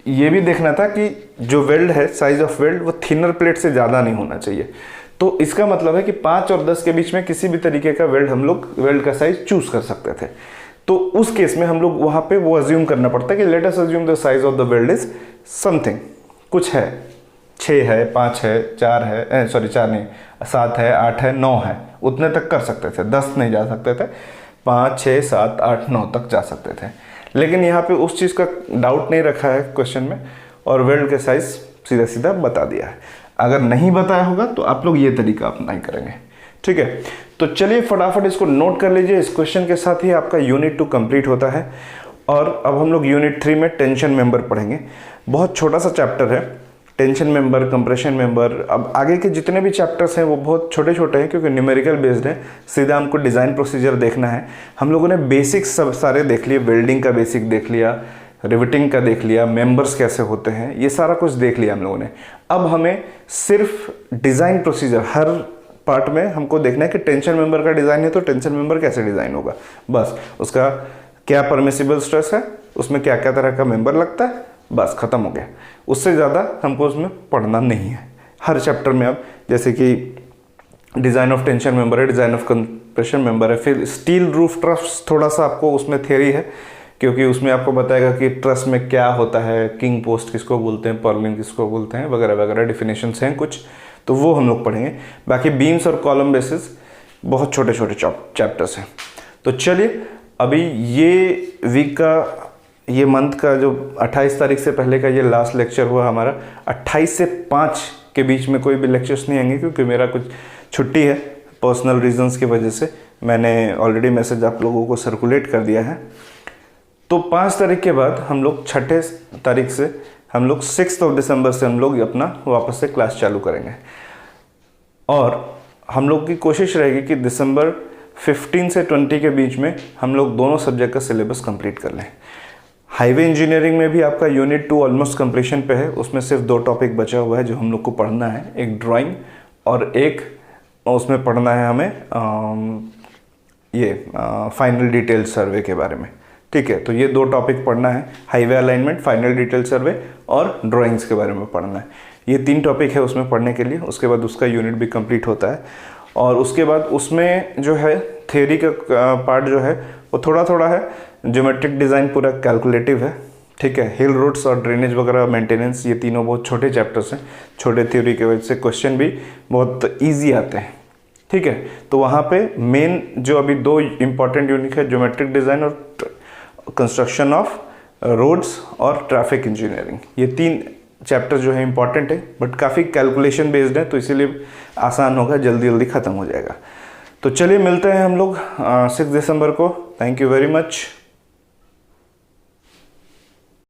ये भी देखना था कि जो वेल्ड है, साइज ऑफ वेल्ड, वो थिनर प्लेट से ज़्यादा नहीं होना चाहिए। तो इसका मतलब है कि 5 और 10 के बीच में किसी भी तरीके का वेल्ड हम लोग वेल्ड का साइज चूज कर सकते थे। तो उस केस में हम लोग वहाँ पे वो अज्यूम करना पड़ता है कि late us assume the size of the weld is something, कुछ है, 6 है, 5 है, 4 है, सॉरी 4 नहीं, 7 है, 8 है, 9 है, उतने तक कर सकते थे, 10 नहीं जा सकते थे, 5, 6, 7, 8, 9 तक जा सकते थे। लेकिन यहाँ पे उस चीज़ का डाउट नहीं रखा है क्वेश्चन में और वेल्ड के साइज सीधा सीधा बता दिया है। अगर नहीं बताया होगा तो आप लोग ये तरीका अपनाई करेंगे। ठीक है, तो चलिए फटाफट इसको नोट कर लीजिए। इस क्वेश्चन के साथ ही आपका यूनिट 2 कंप्लीट होता है और अब हम लोग यूनिट 3 में टेंशन मेंबर पढ़ेंगे। बहुत छोटा सा चैप्टर है, टेंशन मेंबर, कंप्रेशन मेंबर। अब आगे के जितने भी चैप्टर्स हैं वो बहुत छोटे छोटे हैं क्योंकि न्यूमेरिकल बेस्ड है, सीधा हमको डिज़ाइन प्रोसीजर देखना है। हम लोगों ने बेसिक्स सब सारे देख लिए, वेल्डिंग का बेसिक देख लिया, रिवेटिंग का देख लिया, मेंबर्स कैसे होते हैं, ये सारा कुछ देख लिया हम लोगों ने। अब हमें सिर्फ डिज़ाइन प्रोसीजर, हर पार्ट में हमको देखना है कि टेंशन मेंबर का डिज़ाइन है तो टेंशन मेंबर कैसे डिज़ाइन होगा, बस उसका क्या परमिसिबल स्ट्रेस है, उसमें क्या क्या तरह का मेंबर लगता है, बस ख़त्म हो गया। उससे ज़्यादा हमको उसमें पढ़ना नहीं है। हर चैप्टर में अब जैसे कि डिज़ाइन ऑफ टेंशन मेंबर है, डिज़ाइन ऑफ कंप्रेशन मेंबर है, फिर स्टील रूफ ट्रस, थोड़ा सा आपको उसमें थियरी है क्योंकि उसमें आपको बताएगा कि ट्रस में क्या होता है, किंग पोस्ट किसको बोलते हैं, पर्लिन किसको बोलते हैं, वगैरह वगैरह डिफिनेशंस हैं कुछ, तो वो हम लोग पढ़ेंगे। बाकी बीम्स और कॉलम बेसिस बहुत छोटे छोटे चैप्टर्स हैं। तो चलिए अभी ये वीक का, ये मंथ का जो 28 तारीख से पहले का ये लास्ट लेक्चर हुआ हमारा। 28 से 5 के बीच में कोई भी लेक्चर्स नहीं आएंगे क्योंकि मेरा कुछ छुट्टी है पर्सनल रीजंस की वजह से। मैंने ऑलरेडी मैसेज आप लोगों को सर्कुलेट कर दिया है। तो 5 तारीख के बाद हम लोग 6 तारीख से हम लोग 6 दिसंबर से हम लोग अपना वापस से क्लास चालू करेंगे और हम लोग की कोशिश रहेगी कि दिसंबर 15 से 20 के बीच में हम लोग दोनों सब्जेक्ट का सिलेबस कंप्लीट कर लें। हाईवे इंजीनियरिंग में भी आपका यूनिट 2 ऑलमोस्ट कंप्लीशन पे है, उसमें सिर्फ 2 टॉपिक बचा हुआ है जो हम लोग को पढ़ना है, एक ड्राइंग और एक उसमें पढ़ना है हमें ये फाइनल डिटेल सर्वे के बारे में। ठीक है, तो ये 2 टॉपिक पढ़ना है, हाईवे अलाइनमेंट, फाइनल डिटेल सर्वे और ड्राइंग्स के बारे में पढ़ना है। ये 3 टॉपिक है उसमें पढ़ने के लिए। उसके बाद उसका यूनिट भी कंप्लीट होता है और उसके बाद उसमें जो है थियोरी का पार्ट जो है वो थोड़ा थोड़ा है। ज्योमेट्रिक डिज़ाइन पूरा कैलकुलेटिव है। ठीक है, हिल रोड्स और ड्रेनेज वगैरह मेंटेनेंस, ये तीनों बहुत छोटे चैप्टर्स हैं। छोटे थ्योरी की वजह से क्वेश्चन भी बहुत ईजी आते हैं। ठीक है, तो वहाँ पे मेन जो अभी 2 इंपॉर्टेंट यूनिट है, ज्योमेट्रिक डिज़ाइन और कंस्ट्रक्शन ऑफ रोड्स और ट्रैफिक इंजीनियरिंग, ये 3 चैप्टर जो है इम्पॉर्टेंट है, बट काफ़ी कैलकुलेशन बेस्ड है, तो इसीलिए आसान होगा, जल्दी जल्दी ख़त्म हो जाएगा। तो चलिए मिलते हैं हम लोग 6 दिसंबर को। Thank you very much.